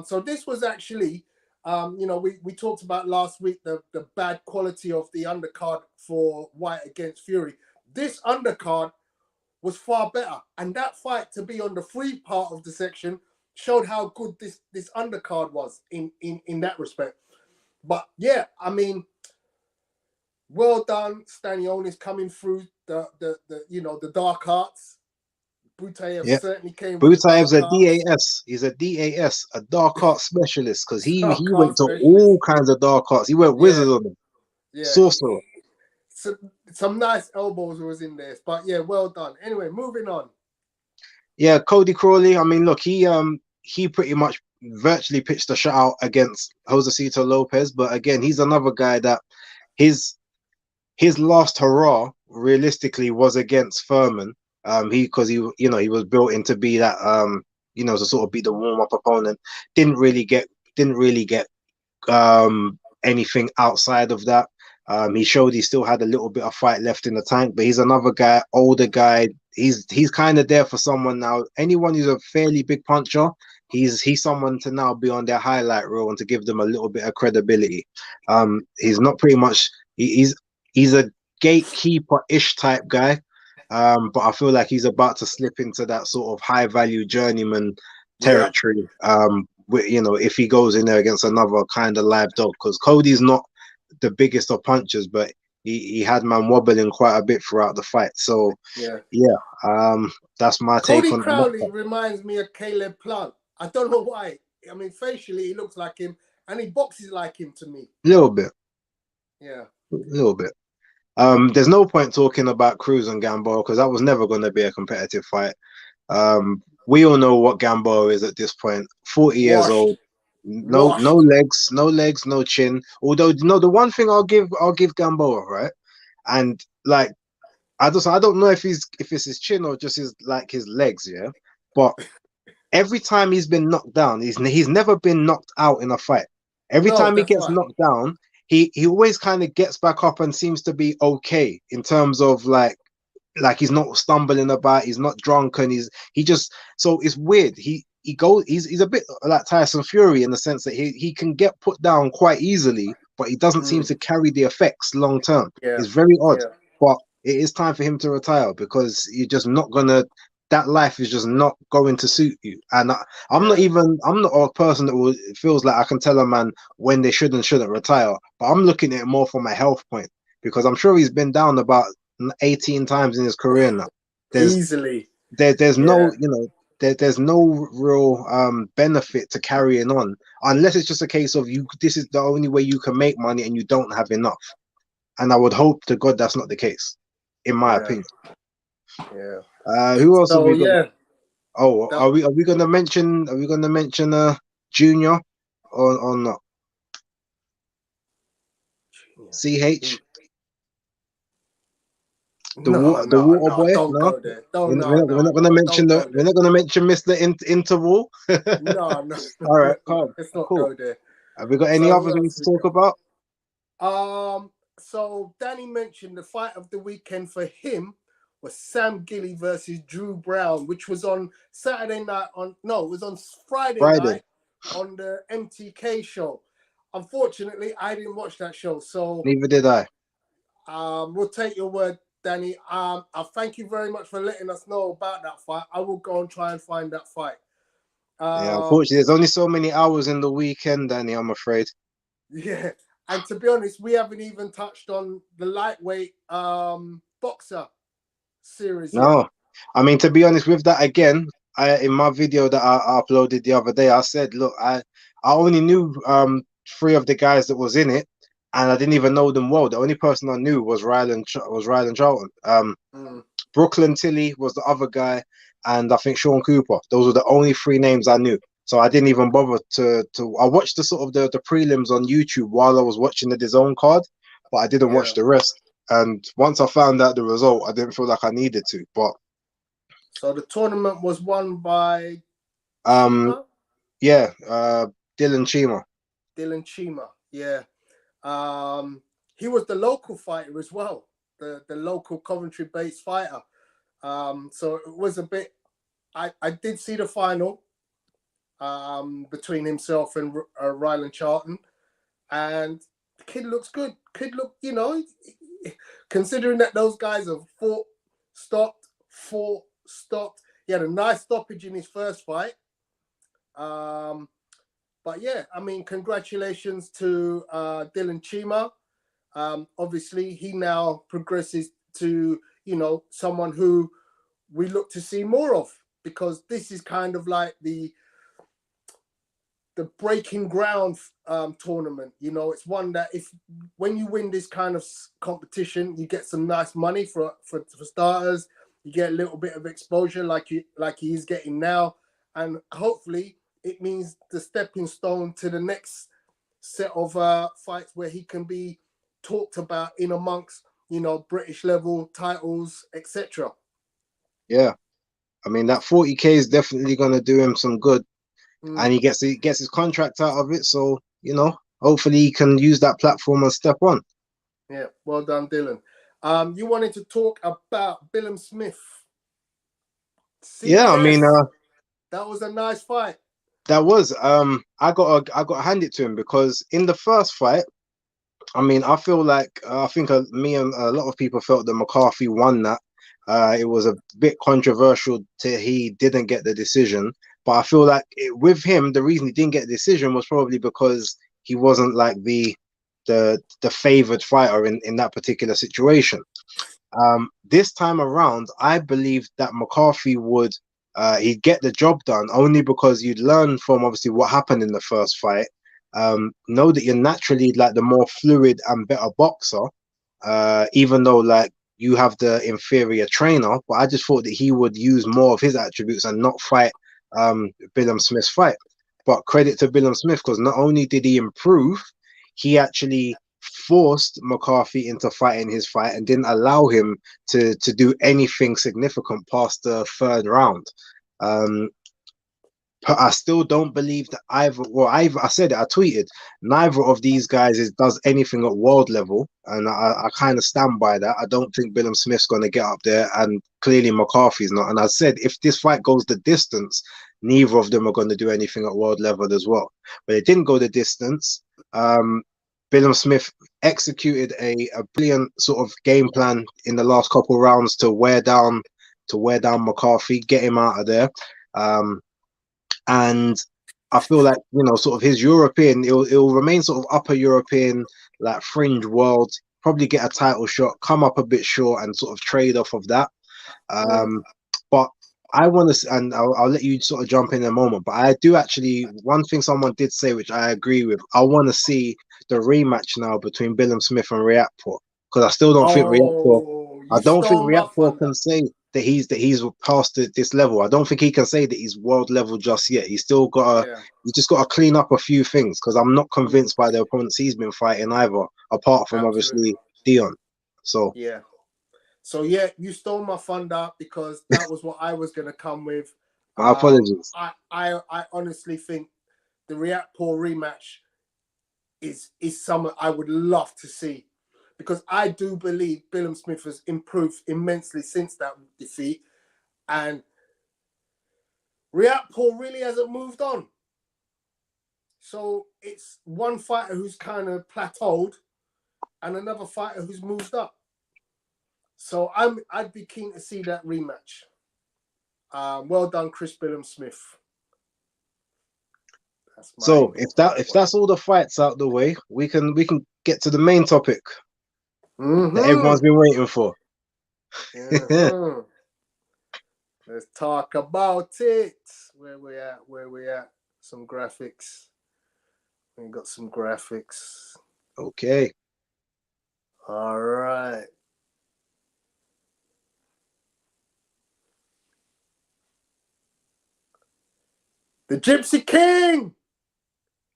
So this was actually, we talked about last week the bad quality of the undercard for Whyte against Fury. This undercard was far better, and that fight to be on the free part of the section showed how good this undercard was in that respect. But yeah, I mean, well done, Stannions coming through the dark arts. Butaev certainly came with Butaev's a DAS. He's a DAS, a dark art specialist, because he went to all kinds of dark arts. He went wizard on them. Yeah. Sorcerer. Some nice elbows was in there. But yeah, well done. Anyway, moving on. Yeah, Cody Crawley. I mean, look, he pretty much virtually pitched a shutout against Josecito Lopez, but again, he's another guy that his last hurrah realistically was against Furman. Because he was built in to be that to sort of be the warm-up opponent. Didn't really get anything outside of that. He showed he still had a little bit of fight left in the tank, but he's another guy, older guy. He's kind of there for someone now. Anyone who's a fairly big puncher, he's someone to now be on their highlight reel and to give them a little bit of credibility. He's not pretty much he's a gatekeeper-ish type guy. But I feel like he's about to slip into that sort of high-value journeyman territory. If he goes in there against another kind of live dog, because Cody's not the biggest of punchers, but he had man wobbling quite a bit throughout the fight. So that's my take on. Cody Crowley reminds me of Caleb Plant. I don't know why. I mean, facially he looks like him, and he boxes like him to me. A little bit. Yeah. A little bit. There's no point talking about Cruz and Gamboa because that was never going to be a competitive fight. We all know what Gamboa is at this point. 40 years old, no legs, no chin. Although, the one thing I'll give Gamboa, right? And like, I don't know if it's his chin or just his legs, yeah. But every time he's been knocked down, he's never been knocked out in a fight. Every time he gets knocked down, he always kind of gets back up and seems to be okay in terms of like he's not stumbling about, he's not drunk, and so it's weird. he's a bit like Tyson Fury in the sense that he can get put down quite easily, but he doesn't seem to carry the effects long term. Yeah. It's very odd, Yeah. but it is time for him to retire because you're just not gonna. That life is just not going to suit you. And I'm not a person that feels like I can tell a man when they should and shouldn't retire. But I'm looking at it more from a health point because I'm sure he's been down about 18 times in his career now. Easily. There's no, there's no real benefit to carrying on unless it's just a case of this is the only way you can make money and you don't have enough. And I would hope to God that's not the case, in my opinion. Yeah. Who else have we got? Yeah. Oh, are we gonna mention Junior or not? CH. The water boy. Don't No, go there. we're not gonna mention we're not gonna mention Mr. Interval. No. All right, calm. Let's not Cool. go there. Have we got any others we need to talk about? So Danny mentioned the fight of the weekend for him was Sam Gilly versus Drew Brown, which was on Saturday night it was on Friday night on the MTK show. Unfortunately, I didn't watch that show, so neither did I. We'll take your word, Danny. I thank you very much for letting us know about that fight. I will go and try and find that fight. Yeah, unfortunately, there's only so many hours in the weekend, Danny, I'm afraid. Yeah, and to be honest, we haven't even touched on the lightweight boxer series yet. No, I mean, to be honest with that, again, in my video that I uploaded the other day, I said, look, I only knew 3 of the guys that was in it, and I didn't even know them well. The only person I knew was Ryland Charlton. Brooklyn Tilly was the other guy, and I think Sean Cooper. Those were the only 3 names I knew. So I didn't even bother to. I watched the sort of the prelims on YouTube while I was watching the DAZN card, but I didn't watch the rest. And once I found out the result, I didn't feel like I needed to. But so the tournament was won by Dylan Chima. Dylan Chima, yeah. He was the local fighter as well, the local Coventry-based fighter. So it was a bit. I did see the final between himself and Ryland Charlton, and the kid looks good. Kid look, considering that those guys have fought, stopped. He had a nice stoppage in his first fight. But yeah, I mean, congratulations to Dylan Chima. Obviously, he now progresses to, someone who we look to see more of, because this is kind of like the breaking ground tournament. It's one that when you win this kind of competition, you get some nice money for starters. You get a little bit of exposure like he is getting now, and hopefully it means the stepping stone to the next set of fights where he can be talked about in amongst British level titles, etc. Yeah, I mean that 40K is definitely going to do him some good, and he gets his contract out of it. So hopefully he can use that platform and step on. Yeah, well done, Dylan. You wanted to talk about Billam Smith. Yeah, I mean, that was a nice fight. That was. I got to hand it to him because in the first fight, I mean, I feel like I think me and a lot of people felt that McCarthy won that. It was a bit controversial he didn't get the decision, but I feel like with him, the reason he didn't get the decision was probably because he wasn't like the favored fighter in that particular situation. This time around, I believed that McCarthy would he'd get the job done only because you'd learn from obviously what happened in the first fight. Know that you're naturally like the more fluid and better boxer, even though like you have the inferior trainer. But I just thought that he would use more of his attributes and not fight Billam Smith's fight. But credit to Billam Smith, because not only did he improve, he actually forced McCarthy into fighting his fight and didn't allow him to do anything significant past the 3rd round. But I still don't believe that I said it, I tweeted, neither of these guys does anything at world level, and I kind of stand by that. I don't think Billam Smith's going to get up there, and clearly McCarthy's not. And I said, if this fight goes the distance, neither of them are going to do anything at world level as well. But it didn't go the distance. Billum Smith executed a brilliant sort of game plan in the last couple of rounds to wear down McCarthy, get him out of there. And I feel like, you know, sort of his European, it'll remain sort of upper European, like fringe world, probably get a title shot, come up a bit short and sort of trade off of that. But I want to, and I'll let you sort of jump in a moment, but I do actually, one thing someone did say, which I agree with, I want to see the rematch now between Billum Smith and Riakporhe, because I still don't think Riakporhe can say that he's past this level. I don't think he can say that he's world level just yet. He's still got he's just got to clean up a few things, because I'm not convinced by the opponents he's been fighting either, apart from obviously Dion. So you stole my thunder, because that was what I was going to come with. My apologies. I honestly think the Riakporhe rematch is something I would love to see, because I do believe Billum Smith has improved immensely since that defeat, and Riakporhe really hasn't moved on. So it's one fighter who's kind of plateaued and another fighter who's moved up. So I'd be keen to see that rematch. Well done, Chris Billum Smith. So if that's all the fights out the way, we can get to the main topic that everyone's been waiting for. Let's talk about it. Where we at? Some graphics. We got some graphics. Okay. All right. The Gypsy King,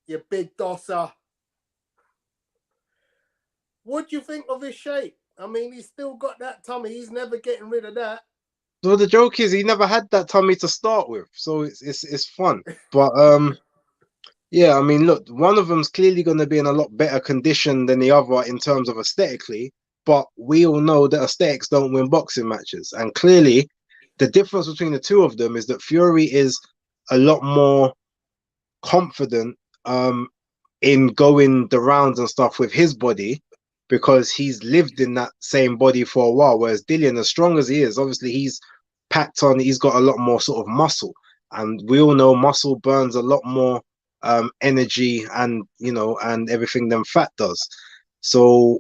you big dosser. What do you think of his shape? I mean, he's still got that tummy. He's never getting rid of that. So the joke is, he never had that tummy to start with, so it's fun. But yeah, I mean, look, one of them's clearly going to be in a lot better condition than the other in terms of aesthetically. But we all know that aesthetics don't win boxing matches, and clearly, the difference between the two of them is that Fury is a lot more confident in going the rounds and stuff with his body, because he's lived in that same body for a while, whereas Dillian, as strong as he is, obviously he's packed on, he's got a lot more sort of muscle, and we all know muscle burns a lot more energy and, you know, and everything than fat does. So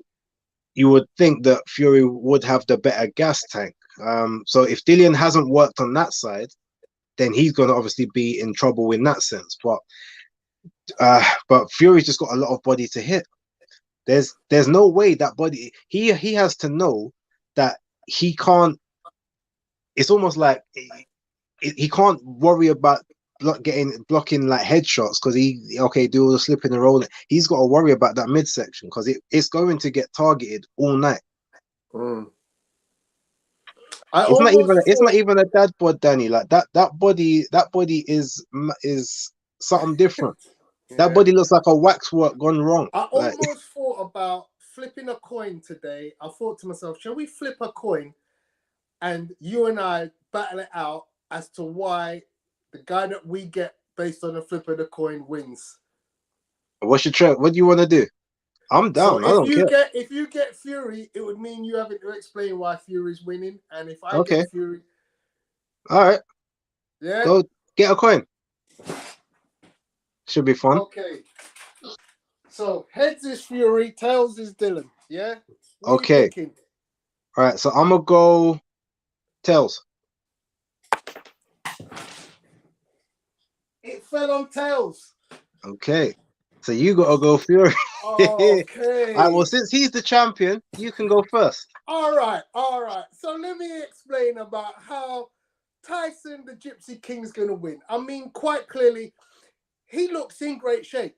you would think that Fury would have the better gas tank. So if Dillian hasn't worked on that side, then he's going to obviously be in trouble in that sense. But Fury's just got a lot of body to hit. There's no way that body, he has to know that he can't, it's almost like he can't worry about blocking like headshots, because do all the slipping and rolling. He's got to worry about that midsection, because it's going to get targeted all night. It's not even a dad bod, Danny. Like that body is something different. That body looks like a waxwork gone wrong. I almost thought about flipping a coin today. I thought to myself, shall we flip a coin and you and I battle it out as to why the guy that we get based on the flip of the coin wins? What's your trap? What do you want to do? I'm down. So if you get Fury, it would mean you having to explain why Fury's winning. And if I get Fury, all right, yeah, go get a coin. Should be fun. Okay. So heads is Fury, tails is Dylan. Yeah. What are you thinking? All right. So I'm gonna go tails. It fell on tails. Okay. So you gotta go Fury. Okay. All right, well, since he's the champion, you can go first. All right. So let me explain about how Tyson, the Gypsy King, is gonna win. I mean, quite clearly, he looks in great shape.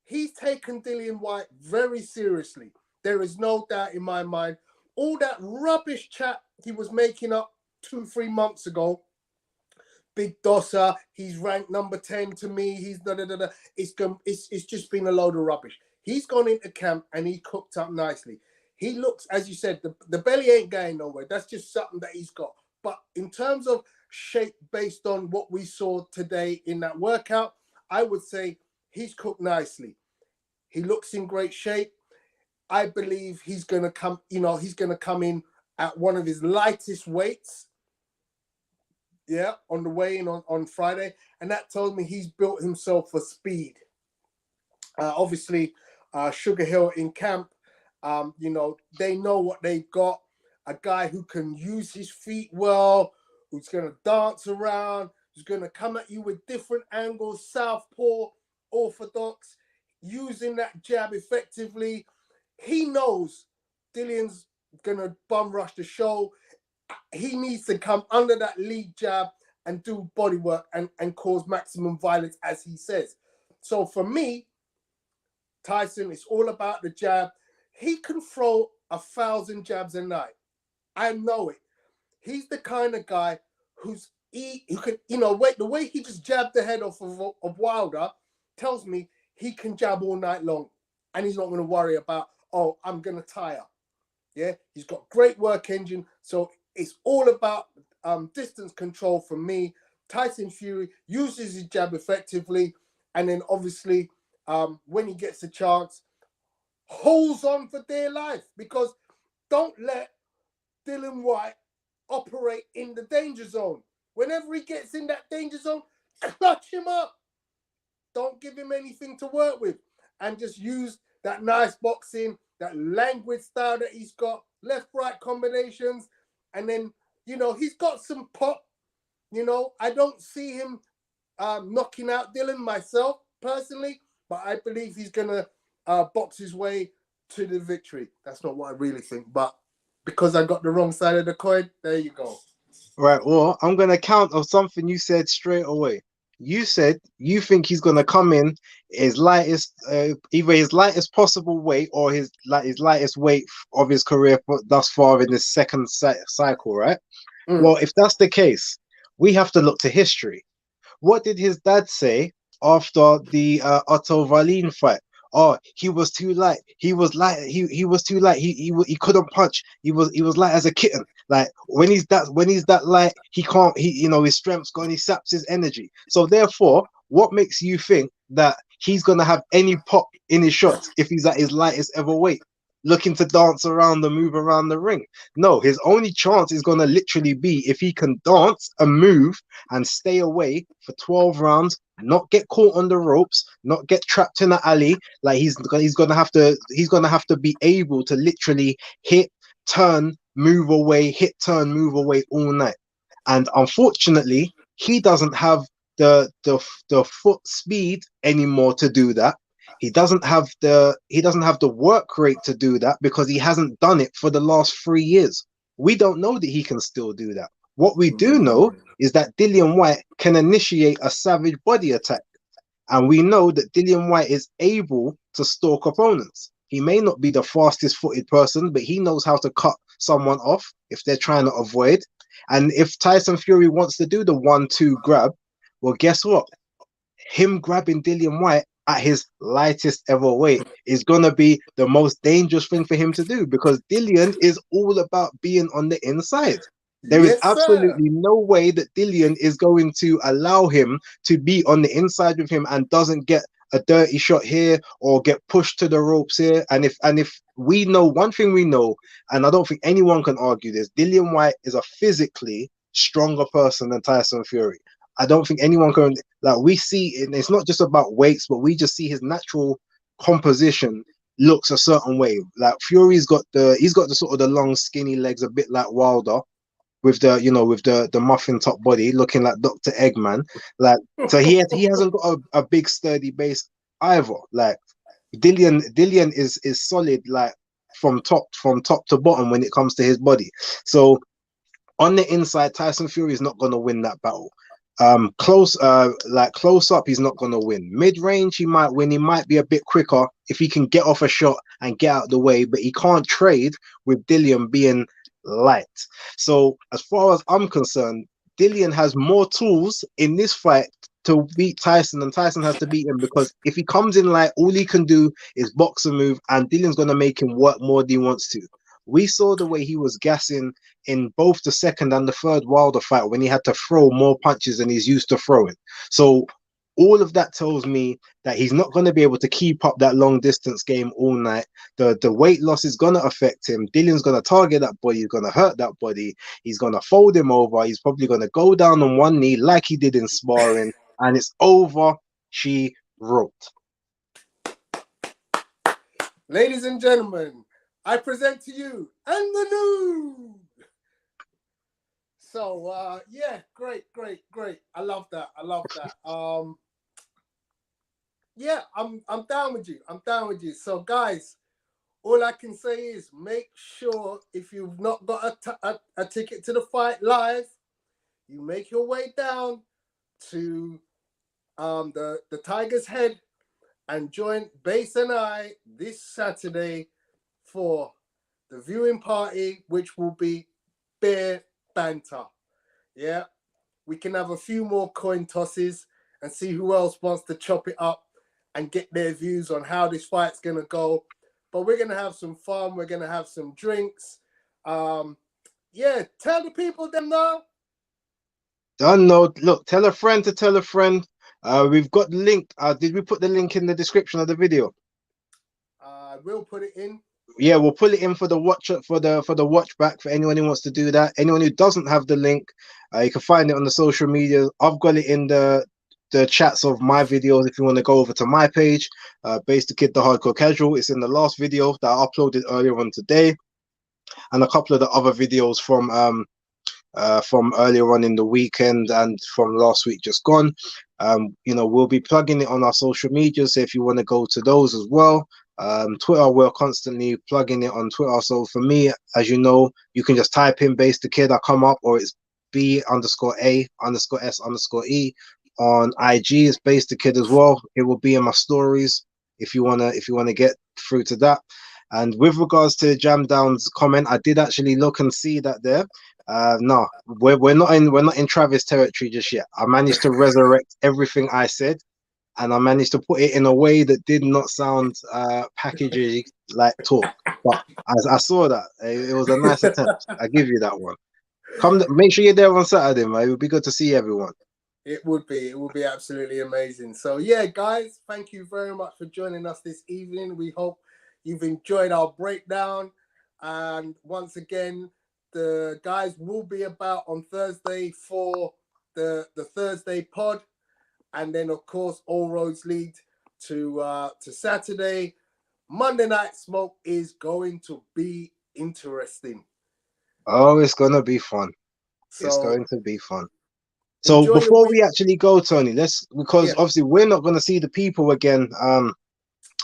He's taken Dillian Whyte very seriously. There is no doubt in my mind. All that rubbish chat he was making up 2-3 months ago, big dosser, he's ranked number 10 to me, he's da-da-da-da. It's just been a load of rubbish. He's gone into camp and he cooked up nicely. He looks, as you said, the belly ain't going nowhere. That's just something that he's got. But in terms of shape based on what we saw today in that workout, I would say he's cooked nicely. He looks in great shape. I believe he's going to come, he's going to come in at one of his lightest weights. Yeah, on the weigh-in on Friday. And that tells me he's built himself for speed. Obviously, Sugar Hill in camp, they know what they've got. A guy who can use his feet well, who's going to dance around, who's going to come at you with different angles, southpaw, orthodox, using that jab effectively. He knows Dillian's going to bum rush the show. He needs to come under that lead jab and do body work and cause maximum violence, as he says. So for me, Tyson, it's all about the jab. He can throw 1,000 jabs a night. I know it. He's the kind of guy who can, the way he just jabbed the head off of Wilder tells me he can jab all night long and he's not going to worry about, I'm going to tire. Yeah, he's got great work engine. So it's all about distance control for me. Tyson Fury uses his jab effectively. And then obviously, when he gets a chance, holds on for dear life. Because don't let Dillian Whyte operate in the danger zone. Whenever he gets in that danger zone, clutch him up. Don't give him anything to work with. And just use that nice boxing, that languid style that he's got, left-right combinations. And then, he's got some pop. I don't see him knocking out Dillian myself, personally. But I believe he's going to box his way to the victory. That's not what I really think. But because I got the wrong side of the coin, there you go. Right. Well, I'm going to counter something you said straight away. You said you think he's going to come in his lightest, either his lightest possible weight or his lightest weight of his career thus far in this second cycle, right? Well, if that's the case, we have to look to history. What did his dad say after the Otto Wallin fight? He was too light. He was light. He was too light. He couldn't punch. He was light as a kitten. Like when he's that light, he can't. His strength's gone. He saps his energy. So therefore, what makes you think that he's gonna have any pop in his shots if he's at his lightest ever weight, looking to dance around and move around the ring? No, his only chance is gonna literally be if he can dance and move and stay away for 12 rounds. Not get caught on the ropes, not get trapped in the alley. Like he's gonna have to be able to literally hit, turn, move away, hit, turn, move away all night. And unfortunately, he doesn't have the foot speed anymore to do that. He doesn't have the work rate to do that because he hasn't done it for the last 3 years. We don't know that he can still do that. What we do know is that Dillian Whyte can initiate a savage body attack. And we know that Dillian Whyte is able to stalk opponents. He may not be the fastest footed person, but he knows how to cut someone off if they're trying to avoid. And if Tyson Fury wants to do the 1-2 grab, well, guess what? Him grabbing Dillian Whyte at his lightest ever weight is going to be the most dangerous thing for him to do because Dillian is all about being on the inside. There is absolutely no way that Dillian is going to allow him to be on the inside with him and doesn't get a dirty shot here or get pushed to the ropes here. And if we know one thing we know, and I don't think anyone can argue this, Dillian Whyte is a physically stronger person than Tyson Fury. I don't think anyone can, we see, and it's not just about weights, but we just see his natural composition looks a certain way. Like Fury's got the sort of the long skinny legs, a bit like Wilder, with the muffin top body looking like Dr. Eggman. Like, so he hasn't got a big sturdy base either. Like Dillian is solid, like from top to bottom when it comes to his body. So on the inside, Tyson Fury is not gonna win that battle. Close up, he's not gonna win. Mid-range, he might win. He might be a bit quicker if he can get off a shot and get out the way, but he can't trade with Dillian being light. So as far as I'm concerned, Dillian has more tools in this fight to beat Tyson than Tyson has to beat him, because if he comes in light, all he can do is box and move, and Dillian's going to make him work more than he wants to. We saw the way he was gassing in both the second and the third Wilder fight when he had to throw more punches than he's used to throwing. So all of that tells me that he's not going to be able to keep up that long distance game all night. The weight loss is going to affect him. Dillion's going to target that body. He's going to hurt that body. He's going to fold him over. He's probably going to go down on one knee like he did in sparring. And it's over. She wrote. Ladies and gentlemen, I present to you and the new. So yeah, great. I love that. Yeah, I'm down with you. So guys, all I can say is make sure if you've not got a ticket to the fight live, you make your way down to the Tiger's Head and join Base and I this Saturday for the viewing party, which will be bare banter. Yeah, we can have a few more coin tosses and see who else wants to chop it up and get their views on how this fight's going to go. But we're going to have some fun. We're going to have some drinks. Yeah, tell the people them now. Done. No, look, tell a friend to tell a friend. We've got the link. Did we put the link in the description of the video? We'll put it in. Yeah, we'll put it in for the watch back for anyone who wants to do that. Anyone who doesn't have the link, you can find it on the social media. I've got it in the chats of my videos if you want to go over to my page, Base the Kid the Hardcore Casual. It's in the last video that I uploaded earlier on today, and a couple of the other videos from earlier on in the weekend and from last week just gone. You know, we'll be plugging it on our social media, so if you want to go to those as well. Twitter, we're constantly plugging it on Twitter. So for me, as you know, you can just type in Base the Kid, I come up, or it's B_A_S_E. On IG, it's Base the Kid as well. It will be in my stories if you wanna get through to that. And with regards to Jam Down's comment, I did actually look and see that there. No, we're not in Travis territory just yet. I managed to resurrect everything I said, and I managed to put it in a way that did not sound packagey like talk. But I saw that it was a nice attempt. I give you that one. Make sure you're there on Saturday, man. It would be good to see everyone. It would be absolutely amazing. So yeah, guys, thank you very much for joining us this evening. We hope you've enjoyed our breakdown. And once again, the guys will be about on Thursday for the Thursday pod. And then, of course, all roads lead to Saturday. Monday Night Smoke is going to be interesting. Oh, it's going to be fun. It's going to be fun. So Enjoy before we actually go, Tony, because obviously we're not going to see the people again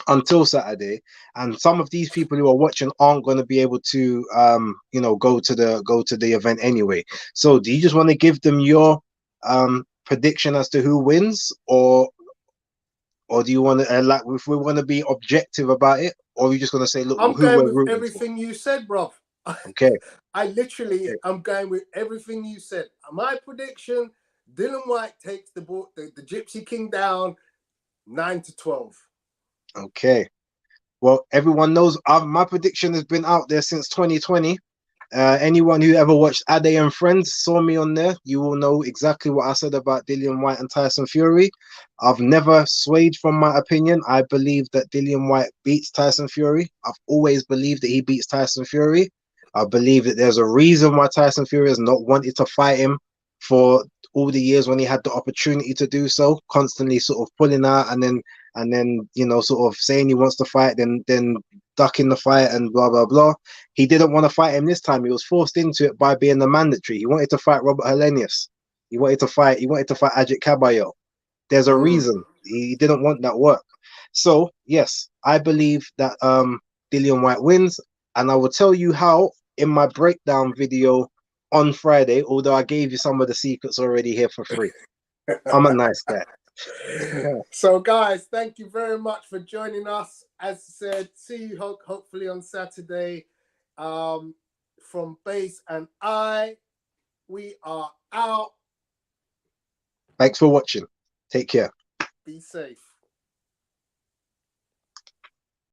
until Saturday, and some of these people who are watching aren't going to be able to you know, go to the event anyway. So do you just want to give them your prediction as to who wins, or do you want to like, if we want to be objective about it, or are you just going to say, look, I'm who going we're with rooting everything you said, bro. Okay. I literally am going with everything you said. My prediction: Dylan Whyte takes the Gypsy King down 9-12. Okay. Well, everyone knows my prediction has been out there since 2020. Anyone who ever watched Ade and Friends saw me on there. You will know exactly what I said about Dillian Whyte and Tyson Fury. I've never swayed from my opinion. I believe that Dillian Whyte beats Tyson Fury. I've always believed that he beats Tyson Fury. I believe that there's a reason why Tyson Fury has not wanted to fight him for all the years when he had the opportunity to do so, constantly sort of pulling out and then you know, sort of saying he wants to fight, then ducking the fight and blah blah blah. He didn't want to fight him this time. He was forced into it by being the mandatory. He wanted to fight Robert Helenius. He wanted to fight Ajit Caballo. There's a reason. He didn't want that work. So yes, I believe that Dillian Whyte wins, and I will tell you how in my breakdown video on Friday, although I gave you some of the secrets already here for free. I'm a nice guy. So guys, thank you very much for joining us. As I said, see you hopefully on Saturday. From Base and I, we are out. Thanks for watching. Take care. Be safe.